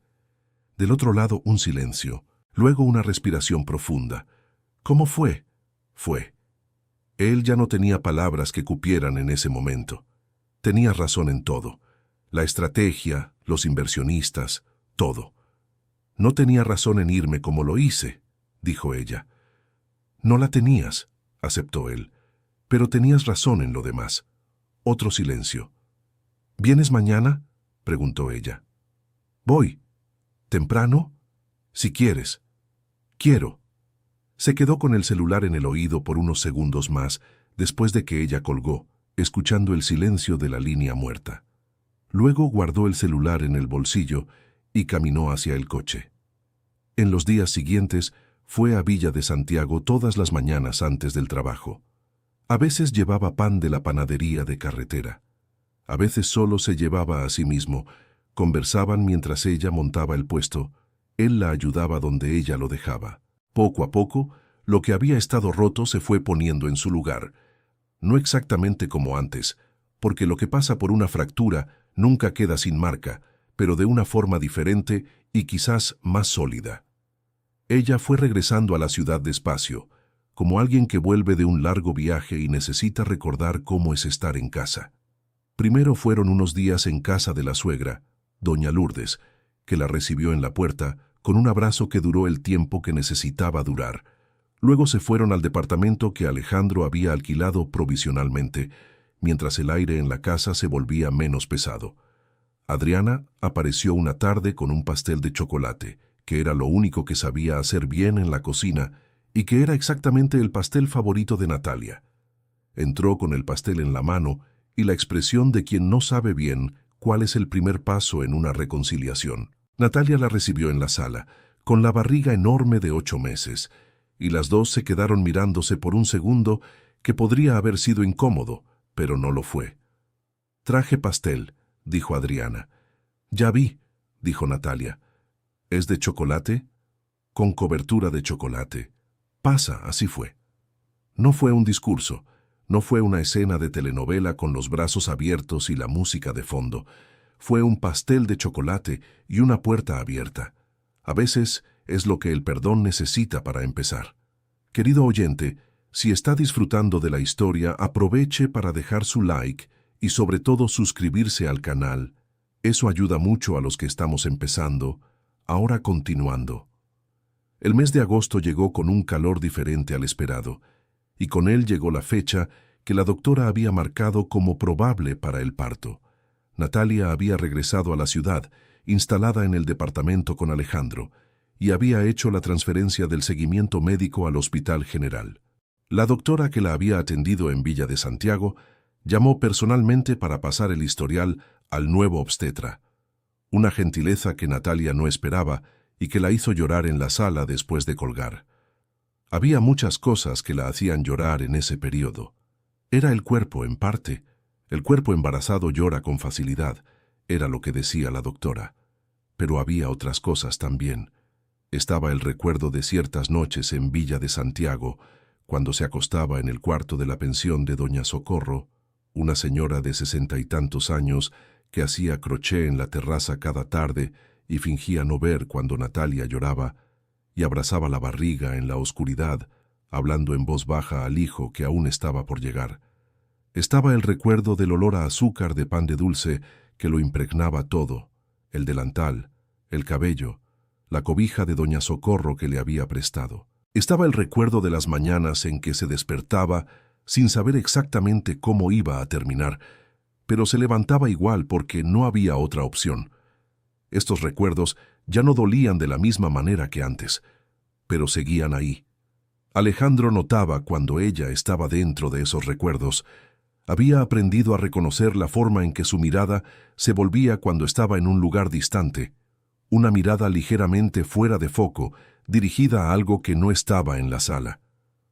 A: Del otro lado un silencio, luego una respiración profunda. «¿Cómo fue?» Fue. Él ya no tenía palabras que cupieran en ese momento. Tenía razón en todo. La estrategia, los inversionistas, todo. «No tenía razón en irme como lo hice», dijo ella. «No la tenías», aceptó él, «pero tenías razón en lo demás». Otro silencio. «¿Vienes mañana?», preguntó ella. «Voy». «¿Temprano?» «Si quieres». «Quiero». Se quedó con el celular en el oído por unos segundos más, después de que ella colgó, escuchando el silencio de la línea muerta. Luego guardó el celular en el bolsillo y caminó hacia el coche. En los días siguientes fue a Villa de Santiago todas las mañanas antes del trabajo. A veces llevaba pan de la panadería de carretera. A veces solo se llevaba a sí mismo, Conversaban mientras ella montaba el puesto. Él la ayudaba donde ella lo dejaba. Poco a poco, lo que había estado roto se fue poniendo en su lugar. No exactamente como antes, porque lo que pasa por una fractura nunca queda sin marca, pero de una forma diferente y quizás más sólida. Ella fue regresando a la ciudad despacio, como alguien que vuelve de un largo viaje y necesita recordar cómo es estar en casa. Primero fueron unos días en casa de la suegra, doña Lourdes, que la recibió en la puerta con un abrazo que duró el tiempo que necesitaba durar. Luego se fueron al departamento que Alejandro había alquilado provisionalmente, mientras el aire en la casa se volvía menos pesado. Adriana apareció una tarde con un pastel de chocolate, que era lo único que sabía hacer bien en la cocina y que era exactamente el pastel favorito de Natalia. Entró con el pastel en la mano y la expresión de quien no sabe bien cuál es el primer paso en una reconciliación. Natalia la recibió en la sala, con la barriga enorme de 8 meses, y las dos se quedaron mirándose por un segundo que podría haber sido incómodo, pero no lo fue. «Traje pastel», dijo Adriana. «Ya vi», dijo Natalia. «¿Es de chocolate?» «Con cobertura de chocolate». «Pasa», así fue. No fue un discurso, no fue una escena de telenovela con los brazos abiertos y la música de fondo. Fue un pastel de chocolate y una puerta abierta. A veces es lo que el perdón necesita para empezar. Querido oyente, si está disfrutando de la historia, aproveche para dejar su like y sobre todo suscribirse al canal. Eso ayuda mucho a los que estamos empezando. Ahora continuando. El mes de agosto llegó con un calor diferente al esperado, y con él llegó la fecha que la doctora había marcado como probable para el parto. Natalia había regresado a la ciudad, instalada en el departamento con Alejandro, y había hecho la transferencia del seguimiento médico al Hospital General. La doctora que la había atendido en Villa de Santiago llamó personalmente para pasar el historial al nuevo obstetra, una gentileza que Natalia no esperaba y que la hizo llorar en la sala después de colgar. Había muchas cosas que la hacían llorar en ese periodo. Era el cuerpo, en parte. El cuerpo embarazado llora con facilidad, era lo que decía la doctora. Pero había otras cosas también. Estaba el recuerdo de ciertas noches en Villa de Santiago, cuando se acostaba en el cuarto de la pensión de doña Socorro, una señora de 60 y tantos años que hacía crochet en la terraza cada tarde y fingía no ver cuando Natalia lloraba, y abrazaba la barriga en la oscuridad, hablando en voz baja al hijo que aún estaba por llegar. Estaba el recuerdo del olor a azúcar de pan de dulce que lo impregnaba todo, el delantal, el cabello, la cobija de doña Socorro que le había prestado. Estaba el recuerdo de las mañanas en que se despertaba sin saber exactamente cómo iba a terminar, pero se levantaba igual porque no había otra opción. Estos recuerdos ya no dolían de la misma manera que antes, pero seguían ahí. Alejandro notaba cuando ella estaba dentro de esos recuerdos. Había aprendido a reconocer la forma en que su mirada se volvía cuando estaba en un lugar distante, una mirada ligeramente fuera de foco, dirigida a algo que no estaba en la sala.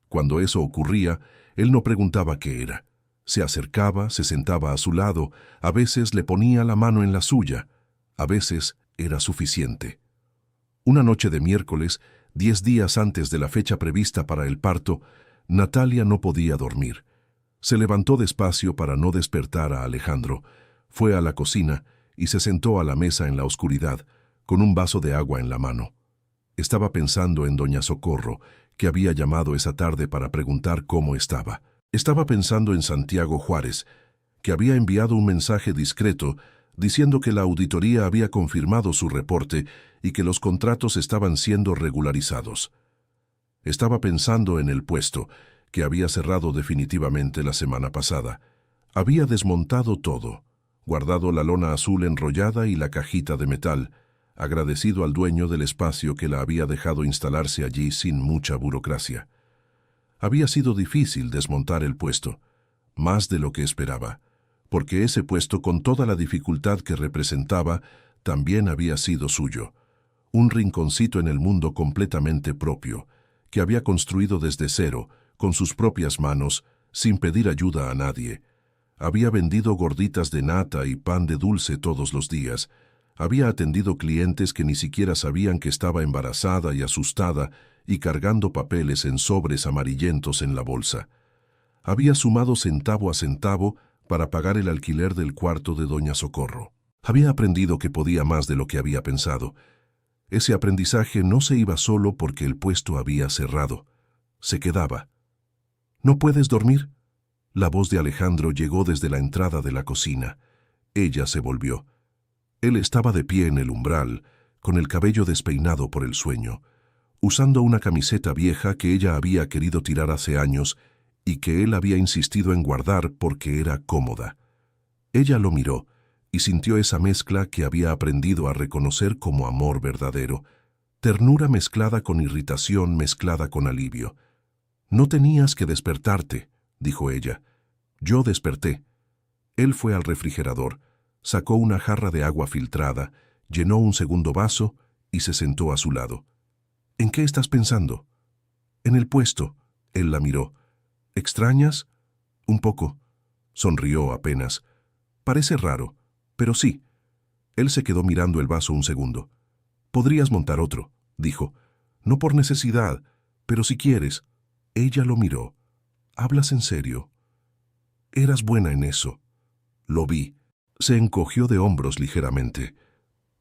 A: Cuando eso ocurría, él no preguntaba qué era. Se acercaba, se sentaba a su lado, a veces le ponía la mano en la suya, a veces era suficiente. Una noche de miércoles, 10 días antes de la fecha prevista para el parto, Natalia no podía dormir. Se levantó despacio para no despertar a Alejandro, fue a la cocina y se sentó a la mesa en la oscuridad, con un vaso de agua en la mano. Estaba pensando en doña Socorro, que había llamado esa tarde para preguntar cómo estaba. Estaba pensando en Santiago Juárez, que había enviado un mensaje discreto diciendo que la auditoría había confirmado su reporte y que los contratos estaban siendo regularizados. Estaba pensando en el puesto, que había cerrado definitivamente la semana pasada. Había desmontado todo, guardado la lona azul enrollada y la cajita de metal, agradecido al dueño del espacio que la había dejado instalarse allí sin mucha burocracia. Había sido difícil desmontar el puesto, más de lo que esperaba, porque ese puesto, con toda la dificultad que representaba, también había sido suyo. Un rinconcito en el mundo completamente propio, que había construido desde cero, con sus propias manos, sin pedir ayuda a nadie. Había vendido gorditas de nata y pan de dulce todos los días. Había atendido clientes que ni siquiera sabían que estaba embarazada y asustada y cargando papeles en sobres amarillentos en la bolsa. Había sumado centavo a centavo para pagar el alquiler del cuarto de doña Socorro. Había aprendido que podía más de lo que había pensado. Ese aprendizaje no se iba solo porque el puesto había cerrado. Se quedaba. ¿No puedes dormir? La voz de Alejandro llegó desde la entrada de la cocina. Ella se volvió. Él estaba de pie en el umbral, con el cabello despeinado por el sueño, usando una camiseta vieja que ella había querido tirar hace años y que él había insistido en guardar porque era cómoda. Ella lo miró y sintió esa mezcla que había aprendido a reconocer como amor verdadero, ternura mezclada con irritación mezclada con alivio. «No tenías que despertarte», dijo ella. «Yo desperté». Él fue al refrigerador, sacó una jarra de agua filtrada, llenó un segundo vaso y se sentó a su lado. «¿En qué estás pensando?» «En el puesto». Él la miró. «¿Extrañas?» «Un poco». Sonrió apenas. «Parece raro, pero sí». Él se quedó mirando el vaso un segundo. «Podrías montar otro», dijo. «No por necesidad, pero si quieres». Ella lo miró. «¿Hablas en serio?» «Eras buena en eso». «Lo vi». Se encogió de hombros ligeramente.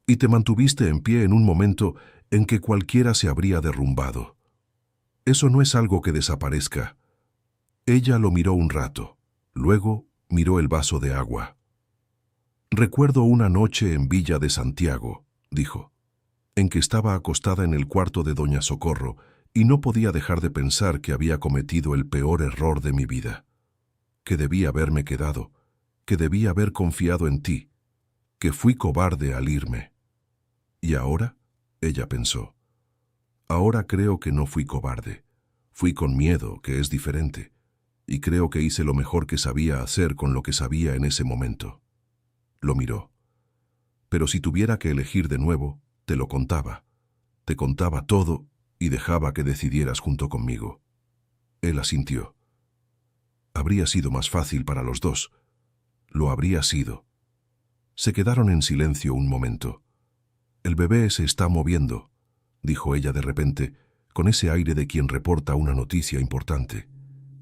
A: «Y te mantuviste en pie en un momento en que cualquiera se habría derrumbado. Eso no es algo que desaparezca». Ella lo miró un rato. Luego miró el vaso de agua. «Recuerdo una noche en Villa de Santiago», dijo, «en que estaba acostada en el cuarto de doña Socorro y no podía dejar de pensar que había cometido el peor error de mi vida, que debía haberme quedado, que debía haber confiado en ti, que fui cobarde al irme. ¿Y ahora?», ella pensó. «Ahora creo que no fui cobarde. Fui con miedo, que es diferente, y creo que hice lo mejor que sabía hacer con lo que sabía en ese momento». Lo miró. «Pero si tuviera que elegir de nuevo, te lo contaba. Te contaba todo y dejaba que decidieras junto conmigo». Él asintió. «Habría sido más fácil para los dos». Lo habría sido. Se quedaron en silencio un momento. «El bebé se está moviendo», dijo ella de repente, con ese aire de quien reporta una noticia importante.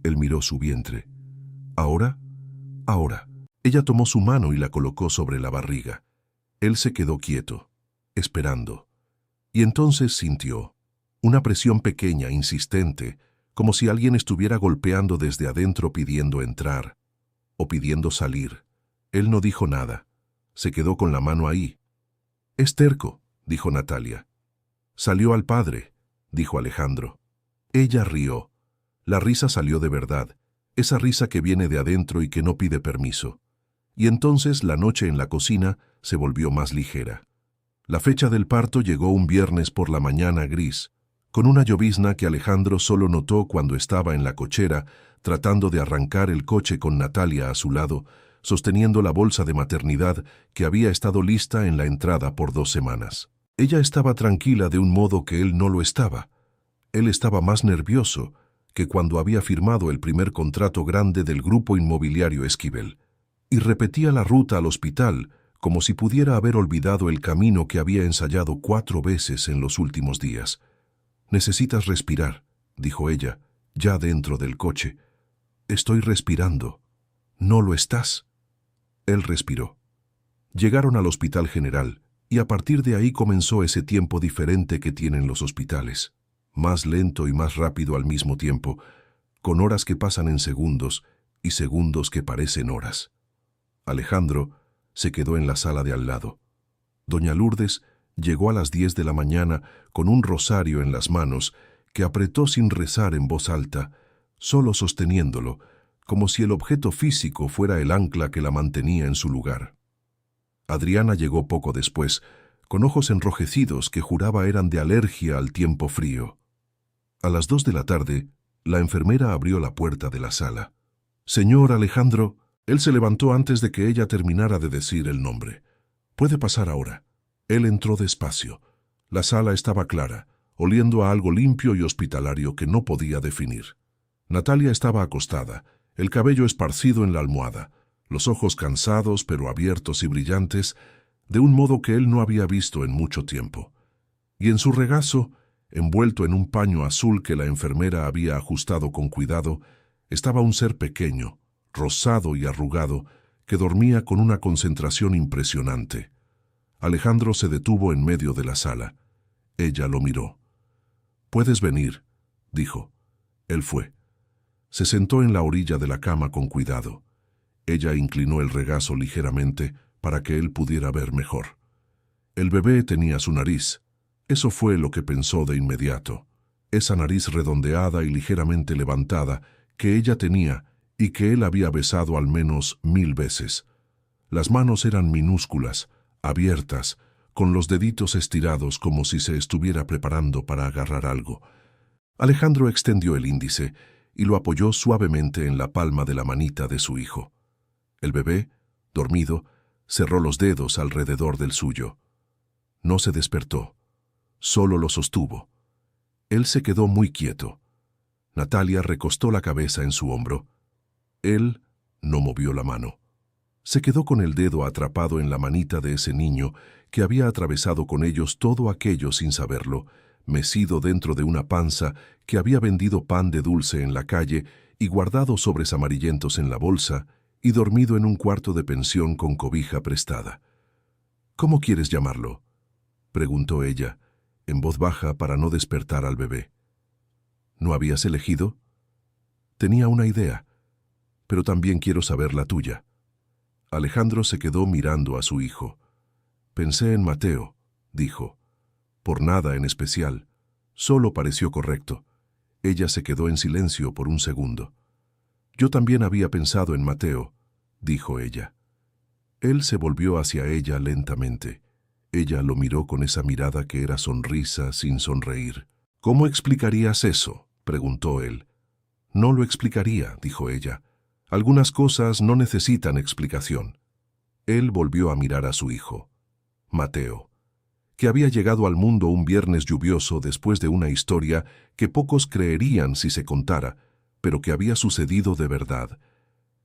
A: Él miró su vientre. «¿Ahora?» «Ahora». Ella tomó su mano y la colocó sobre la barriga. Él se quedó quieto, esperando. Y entonces sintió una presión pequeña, insistente, como si alguien estuviera golpeando desde adentro pidiendo entrar o pidiendo salir. Él no dijo nada. Se quedó con la mano ahí. «Es terco», dijo Natalia. «Salió al padre», dijo Alejandro. Ella rió. La risa salió de verdad, esa risa que viene de adentro y que no pide permiso. Y entonces la noche en la cocina se volvió más ligera. La fecha del parto llegó un viernes por la mañana gris, con una llovizna que Alejandro solo notó cuando estaba en la cochera, tratando de arrancar el coche con Natalia a su lado, sosteniendo la bolsa de maternidad que había estado lista en la entrada por 2 semanas. Ella estaba tranquila de un modo que él no lo estaba. Él estaba más nervioso que cuando había firmado el primer contrato grande del grupo inmobiliario Esquivel. Y repetía la ruta al hospital como si pudiera haber olvidado el camino que había ensayado 4 veces en los últimos días. «Necesitas respirar», dijo ella, ya dentro del coche. «Estoy respirando». «¿No lo estás?» Él respiró. Llegaron al Hospital General y a partir de ahí comenzó ese tiempo diferente que tienen los hospitales, más lento y más rápido al mismo tiempo, con horas que pasan en segundos y segundos que parecen horas. Alejandro se quedó en la sala de al lado. Doña Lourdes llegó a las 10 de la mañana con un rosario en las manos que apretó sin rezar en voz alta, solo sosteniéndolo, como si el objeto físico fuera el ancla que la mantenía en su lugar. Adriana llegó poco después, con ojos enrojecidos que juraba eran de alergia al tiempo frío. A las 2 de la tarde, la enfermera abrió la puerta de la sala. «Señor Alejandro». Él se levantó antes de que ella terminara de decir el nombre. «Puede pasar ahora». Él entró despacio. La sala estaba clara, oliendo a algo limpio y hospitalario que no podía definir. Natalia estaba acostada, el cabello esparcido en la almohada, los ojos cansados pero abiertos y brillantes, de un modo que él no había visto en mucho tiempo. Y en su regazo, envuelto en un paño azul que la enfermera había ajustado con cuidado, estaba un ser pequeño, rosado y arrugado, que dormía con una concentración impresionante. Alejandro se detuvo en medio de la sala. Ella lo miró. «Puedes venir», dijo. Él fue. Se sentó en la orilla de la cama con cuidado. Ella inclinó el regazo ligeramente para que él pudiera ver mejor. El bebé tenía su nariz. Eso fue lo que pensó de inmediato. Esa nariz redondeada y ligeramente levantada que ella tenía y que él había besado al menos 1000 veces. Las manos eran minúsculas, abiertas, con los deditos estirados como si se estuviera preparando para agarrar algo. Alejandro extendió el índice y lo apoyó suavemente en la palma de la manita de su hijo. El bebé, dormido, cerró los dedos alrededor del suyo. No se despertó, solo lo sostuvo. Él se quedó muy quieto. Natalia recostó la cabeza en su hombro. Él no movió la mano. Se quedó con el dedo atrapado en la manita de ese niño que había atravesado con ellos todo aquello sin saberlo, mecido dentro de una panza que había vendido pan de dulce en la calle y guardado sobres amarillentos en la bolsa y dormido en un cuarto de pensión con cobija prestada. «¿Cómo quieres llamarlo?», preguntó ella, en voz baja para no despertar al bebé. «¿No habías elegido?». «Tenía una idea, pero también quiero saber la tuya». Alejandro se quedó mirando a su hijo. «Pensé en Mateo», dijo. «Por nada en especial. Solo pareció correcto». Ella se quedó en silencio por un segundo. «Yo también había pensado en Mateo», dijo ella. Él se volvió hacia ella lentamente. Ella lo miró con esa mirada que era sonrisa sin sonreír. «¿Cómo explicarías eso?», preguntó él. «No lo explicaría», dijo ella. «Algunas cosas no necesitan explicación». Él volvió a mirar a su hijo, Mateo, que había llegado al mundo un viernes lluvioso después de una historia que pocos creerían si se contara, pero que había sucedido de verdad,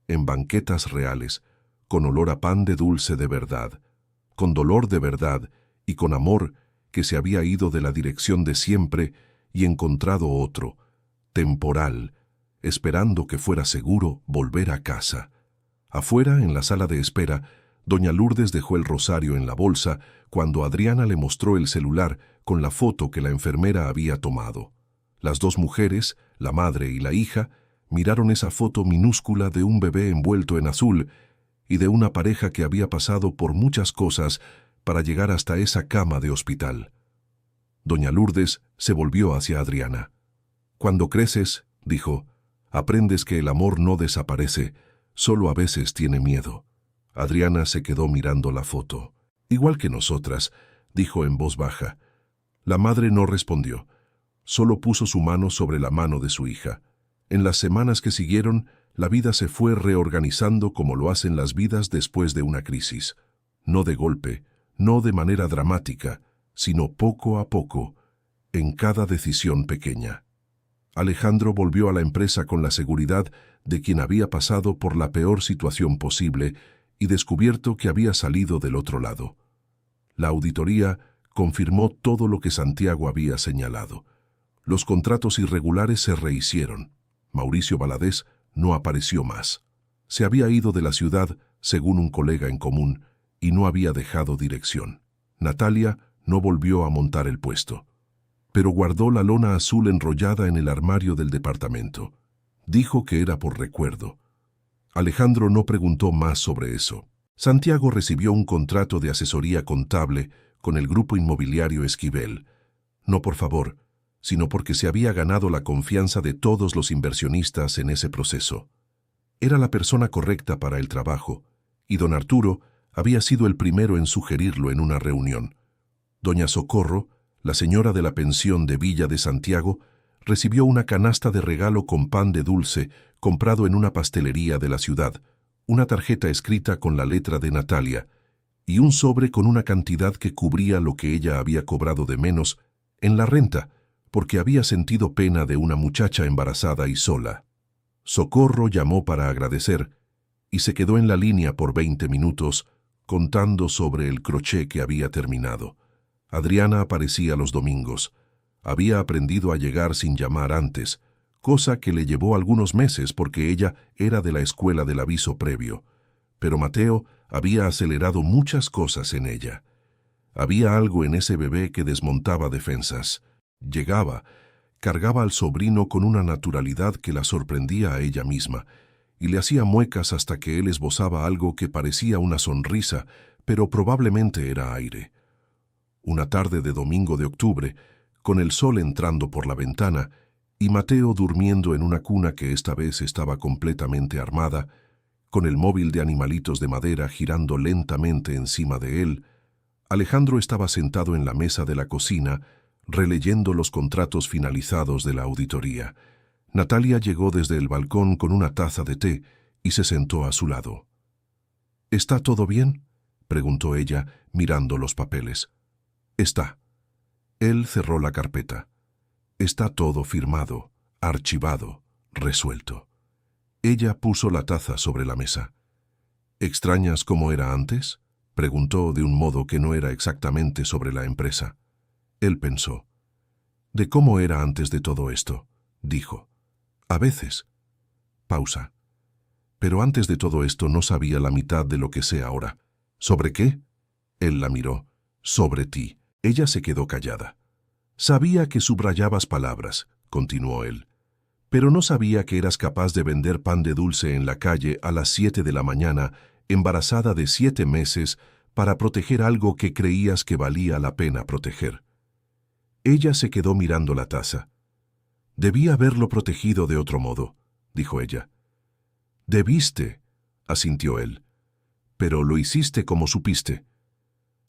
A: en banquetas reales, con olor a pan de dulce de verdad, con dolor de verdad y con amor que se había ido de la dirección de siempre y encontrado otro, temporal, esperando que fuera seguro volver a casa. Afuera, en la sala de espera, doña Lourdes dejó el rosario en la bolsa cuando Adriana le mostró el celular con la foto que la enfermera había tomado. Las dos mujeres, la madre y la hija, miraron esa foto minúscula de un bebé envuelto en azul y de una pareja que había pasado por muchas cosas para llegar hasta esa cama de hospital. Doña Lourdes se volvió hacia Adriana. «Cuando creces», dijo, «aprendes que el amor no desaparece, solo a veces tiene miedo». Adriana se quedó mirando la foto. «Igual que nosotras», dijo en voz baja. La madre no respondió. Solo puso su mano sobre la mano de su hija. En las semanas que siguieron, la vida se fue reorganizando como lo hacen las vidas después de una crisis. No de golpe, no de manera dramática, sino poco a poco, en cada decisión pequeña. Alejandro volvió a la empresa con la seguridad de quien había pasado por la peor situación posible y descubierto que había salido del otro lado. La auditoría confirmó todo lo que Santiago había señalado. Los contratos irregulares se rehicieron. Mauricio Valadez no apareció más. Se había ido de la ciudad, según un colega en común, y no había dejado dirección. Natalia no volvió a montar el puesto, pero guardó la lona azul enrollada en el armario del departamento. Dijo que era por recuerdo. Alejandro no preguntó más sobre eso. Santiago recibió un contrato de asesoría contable con el grupo inmobiliario Esquivel. No por favor, sino porque se había ganado la confianza de todos los inversionistas en ese proceso. Era la persona correcta para el trabajo, y don Arturo había sido el primero en sugerirlo en una reunión. Doña Socorro, la señora de la pensión de Villa de Santiago, recibió una canasta de regalo con pan de dulce comprado en una pastelería de la ciudad, una tarjeta escrita con la letra de Natalia y un sobre con una cantidad que cubría lo que ella había cobrado de menos en la renta, porque había sentido pena de una muchacha embarazada y sola. Socorro llamó para agradecer y se quedó en la línea por 20 minutos contando sobre el crochet que había terminado. Adriana aparecía los domingos. Había aprendido a llegar sin llamar antes, cosa que le llevó algunos meses porque ella era de la escuela del aviso previo. Pero Mateo había acelerado muchas cosas en ella. Había algo en ese bebé que desmontaba defensas. Llegaba, cargaba al sobrino con una naturalidad que la sorprendía a ella misma, y le hacía muecas hasta que él esbozaba algo que parecía una sonrisa, pero probablemente era aire. Una tarde de domingo de octubre, con el sol entrando por la ventana, y Mateo durmiendo en una cuna que esta vez estaba completamente armada, con el móvil de animalitos de madera girando lentamente encima de él, Alejandro estaba sentado en la mesa de la cocina, releyendo los contratos finalizados de la auditoría. Natalia llegó desde el balcón con una taza de té y se sentó a su lado. ¿Está todo bien?, preguntó ella, mirando los papeles. Está. Él cerró la carpeta. Está todo firmado, archivado, resuelto. Ella puso la taza sobre la mesa. ¿Extrañas cómo era antes?, preguntó de un modo que no era exactamente sobre la empresa. Él pensó. ¿De cómo era antes de todo esto?, dijo. A veces. Pausa. Pero antes de todo esto no sabía la mitad de lo que sé ahora. ¿Sobre qué? Él la miró. Sobre ti. Ella se quedó callada. Sabía que subrayabas palabras, continuó él. Pero no sabía que eras capaz de vender pan de dulce en la calle a las 7 de la mañana, embarazada de 7 meses, para proteger algo que creías que valía la pena proteger. Ella se quedó mirando la taza. Debí haberlo protegido de otro modo, dijo ella. Debiste, asintió él. Pero lo hiciste como supiste.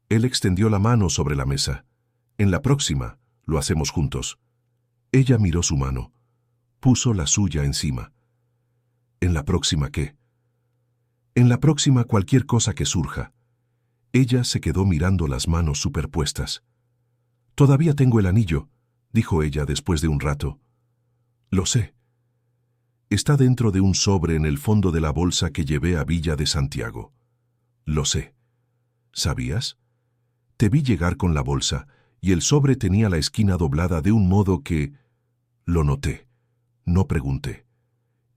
A: Él extendió la mano sobre la mesa. En la próxima, lo hacemos juntos. Ella miró su mano. Puso la suya encima. ¿En la próxima qué? En la próxima cualquier cosa que surja. Ella se quedó mirando las manos superpuestas. Todavía tengo el anillo, dijo ella después de un rato. Lo sé. Está dentro de un sobre en el fondo de la bolsa que llevé a Villa de Santiago. Lo sé. ¿Sabías? Te vi llegar con la bolsa y el sobre tenía la esquina doblada de un modo que... Lo noté. No pregunté.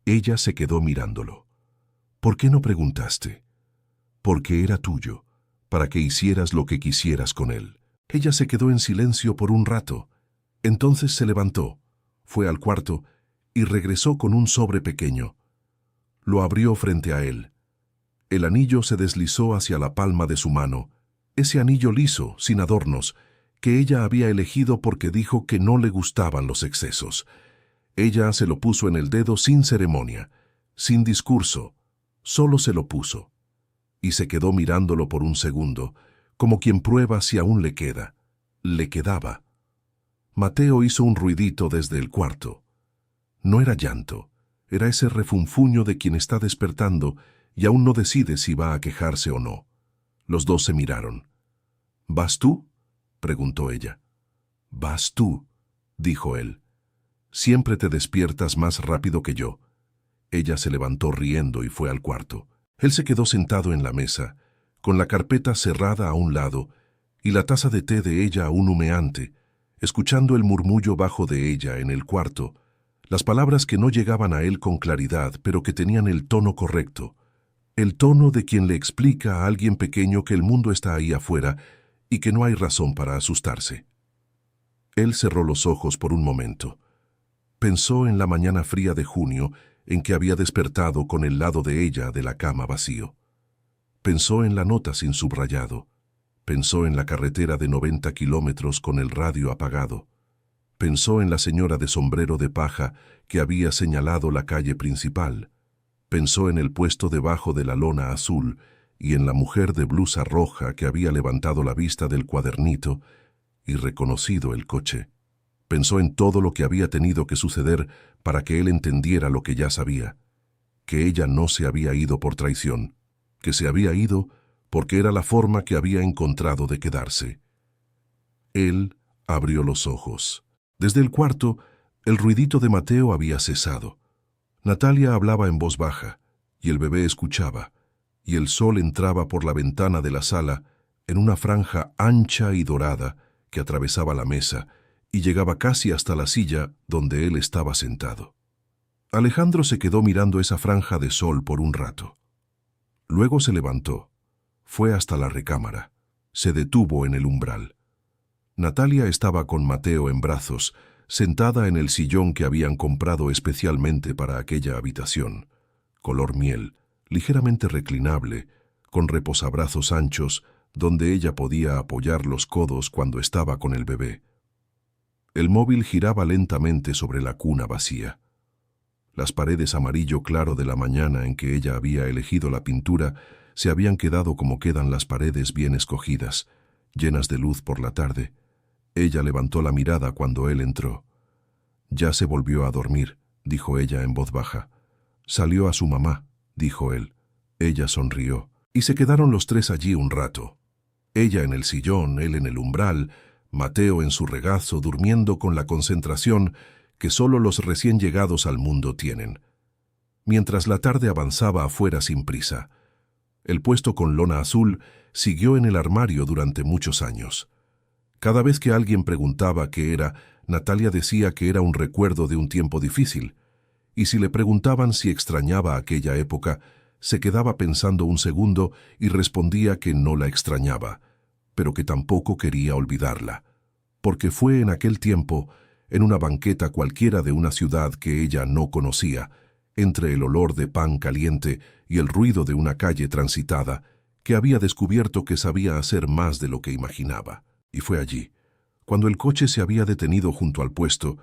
A: Ella se quedó mirándolo. ¿Por qué no preguntaste? Porque era tuyo, para que hicieras lo que quisieras con él. Ella se quedó en silencio por un rato. Entonces se levantó, fue al cuarto y regresó con un sobre pequeño. Lo abrió frente a él. El anillo se deslizó hacia la palma de su mano, ese anillo liso, sin adornos, que ella había elegido porque dijo que no le gustaban los excesos. Ella se lo puso en el dedo sin ceremonia, sin discurso, solo se lo puso. Y se quedó mirándolo por un segundo, como quien prueba si aún le queda. Le quedaba. Mateo hizo un ruidito desde el cuarto. No era llanto, era ese refunfuño de quien está despertando y aún no decide si va a quejarse o no. Los dos se miraron. ¿Vas tú?, preguntó ella. «Vas tú», dijo él. «Siempre te despiertas más rápido que yo». Ella se levantó riendo y fue al cuarto. Él se quedó sentado en la mesa, con la carpeta cerrada a un lado y la taza de té de ella aún humeante, escuchando el murmullo bajo de ella en el cuarto, las palabras que no llegaban a él con claridad, pero que tenían el tono correcto, el tono de quien le explica a alguien pequeño que el mundo está ahí afuera y que no hay razón para asustarse. Él cerró los ojos por un momento. Pensó en la mañana fría de junio en que había despertado con el lado de ella de la cama vacío. Pensó en la nota sin subrayado. Pensó en la carretera de 90 kilómetros con el radio apagado. Pensó en la señora de sombrero de paja que había señalado la calle principal. Pensó en el puesto debajo de la lona azul y en la mujer de blusa roja que había levantado la vista del cuadernito y reconocido el coche. Pensó en todo lo que había tenido que suceder para que él entendiera lo que ya sabía, que ella no se había ido por traición, que se había ido porque era la forma que había encontrado de quedarse. Él abrió los ojos. Desde el cuarto, el ruidito de Mateo había cesado. Natalia hablaba en voz baja, y el bebé escuchaba, y el sol entraba por la ventana de la sala en una franja ancha y dorada que atravesaba la mesa y llegaba casi hasta la silla donde él estaba sentado. Alejandro se quedó mirando esa franja de sol por un rato. Luego se levantó, fue hasta la recámara, se detuvo en el umbral. Natalia estaba con Mateo en brazos, sentada en el sillón que habían comprado especialmente para aquella habitación, color miel, ligeramente reclinable, con reposabrazos anchos, donde ella podía apoyar los codos cuando estaba con el bebé. El móvil giraba lentamente sobre la cuna vacía. Las paredes amarillo claro de la mañana en que ella había elegido la pintura se habían quedado como quedan las paredes bien escogidas, llenas de luz por la tarde. Ella levantó la mirada cuando él entró. «Ya se volvió a dormir», dijo ella en voz baja. «Salió a su mamá», dijo él. Ella sonrió, y se quedaron los tres allí un rato. Ella en el sillón, él en el umbral, Mateo en su regazo durmiendo con la concentración que solo los recién llegados al mundo tienen. Mientras la tarde avanzaba afuera sin prisa, el puesto con lona azul siguió en el armario durante muchos años. Cada vez que alguien preguntaba qué era, Natalia decía que era un recuerdo de un tiempo difícil, y si le preguntaban si extrañaba aquella época, se quedaba pensando un segundo y respondía que no la extrañaba, pero que tampoco quería olvidarla, porque fue en aquel tiempo, en una banqueta cualquiera de una ciudad que ella no conocía, entre el olor de pan caliente y el ruido de una calle transitada, que había descubierto que sabía hacer más de lo que imaginaba. Y fue allí, cuando el coche se había detenido junto al puesto,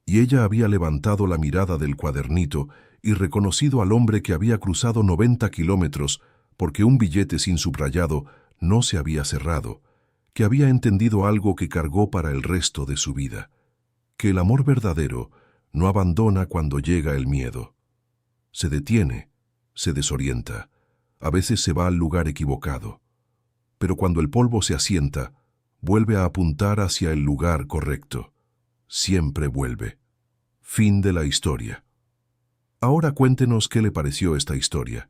A: y ella había levantado la mirada del cuadernito y reconocido al hombre que había cruzado 90 kilómetros porque un billete sin subrayado no se había cerrado, que había entendido algo que cargó para el resto de su vida, que el amor verdadero no abandona cuando llega el miedo. Se detiene, se desorienta, a veces se va al lugar equivocado, pero cuando el polvo se asienta, vuelve a apuntar hacia el lugar correcto. Siempre vuelve. Fin de la historia. Ahora cuéntenos qué le pareció esta historia.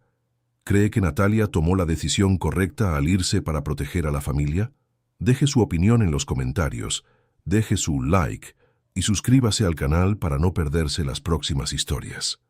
A: ¿Cree que Natalia tomó la decisión correcta al irse para proteger a la familia? Deje su opinión en los comentarios, deje su like y suscríbase al canal para no perderse las próximas historias.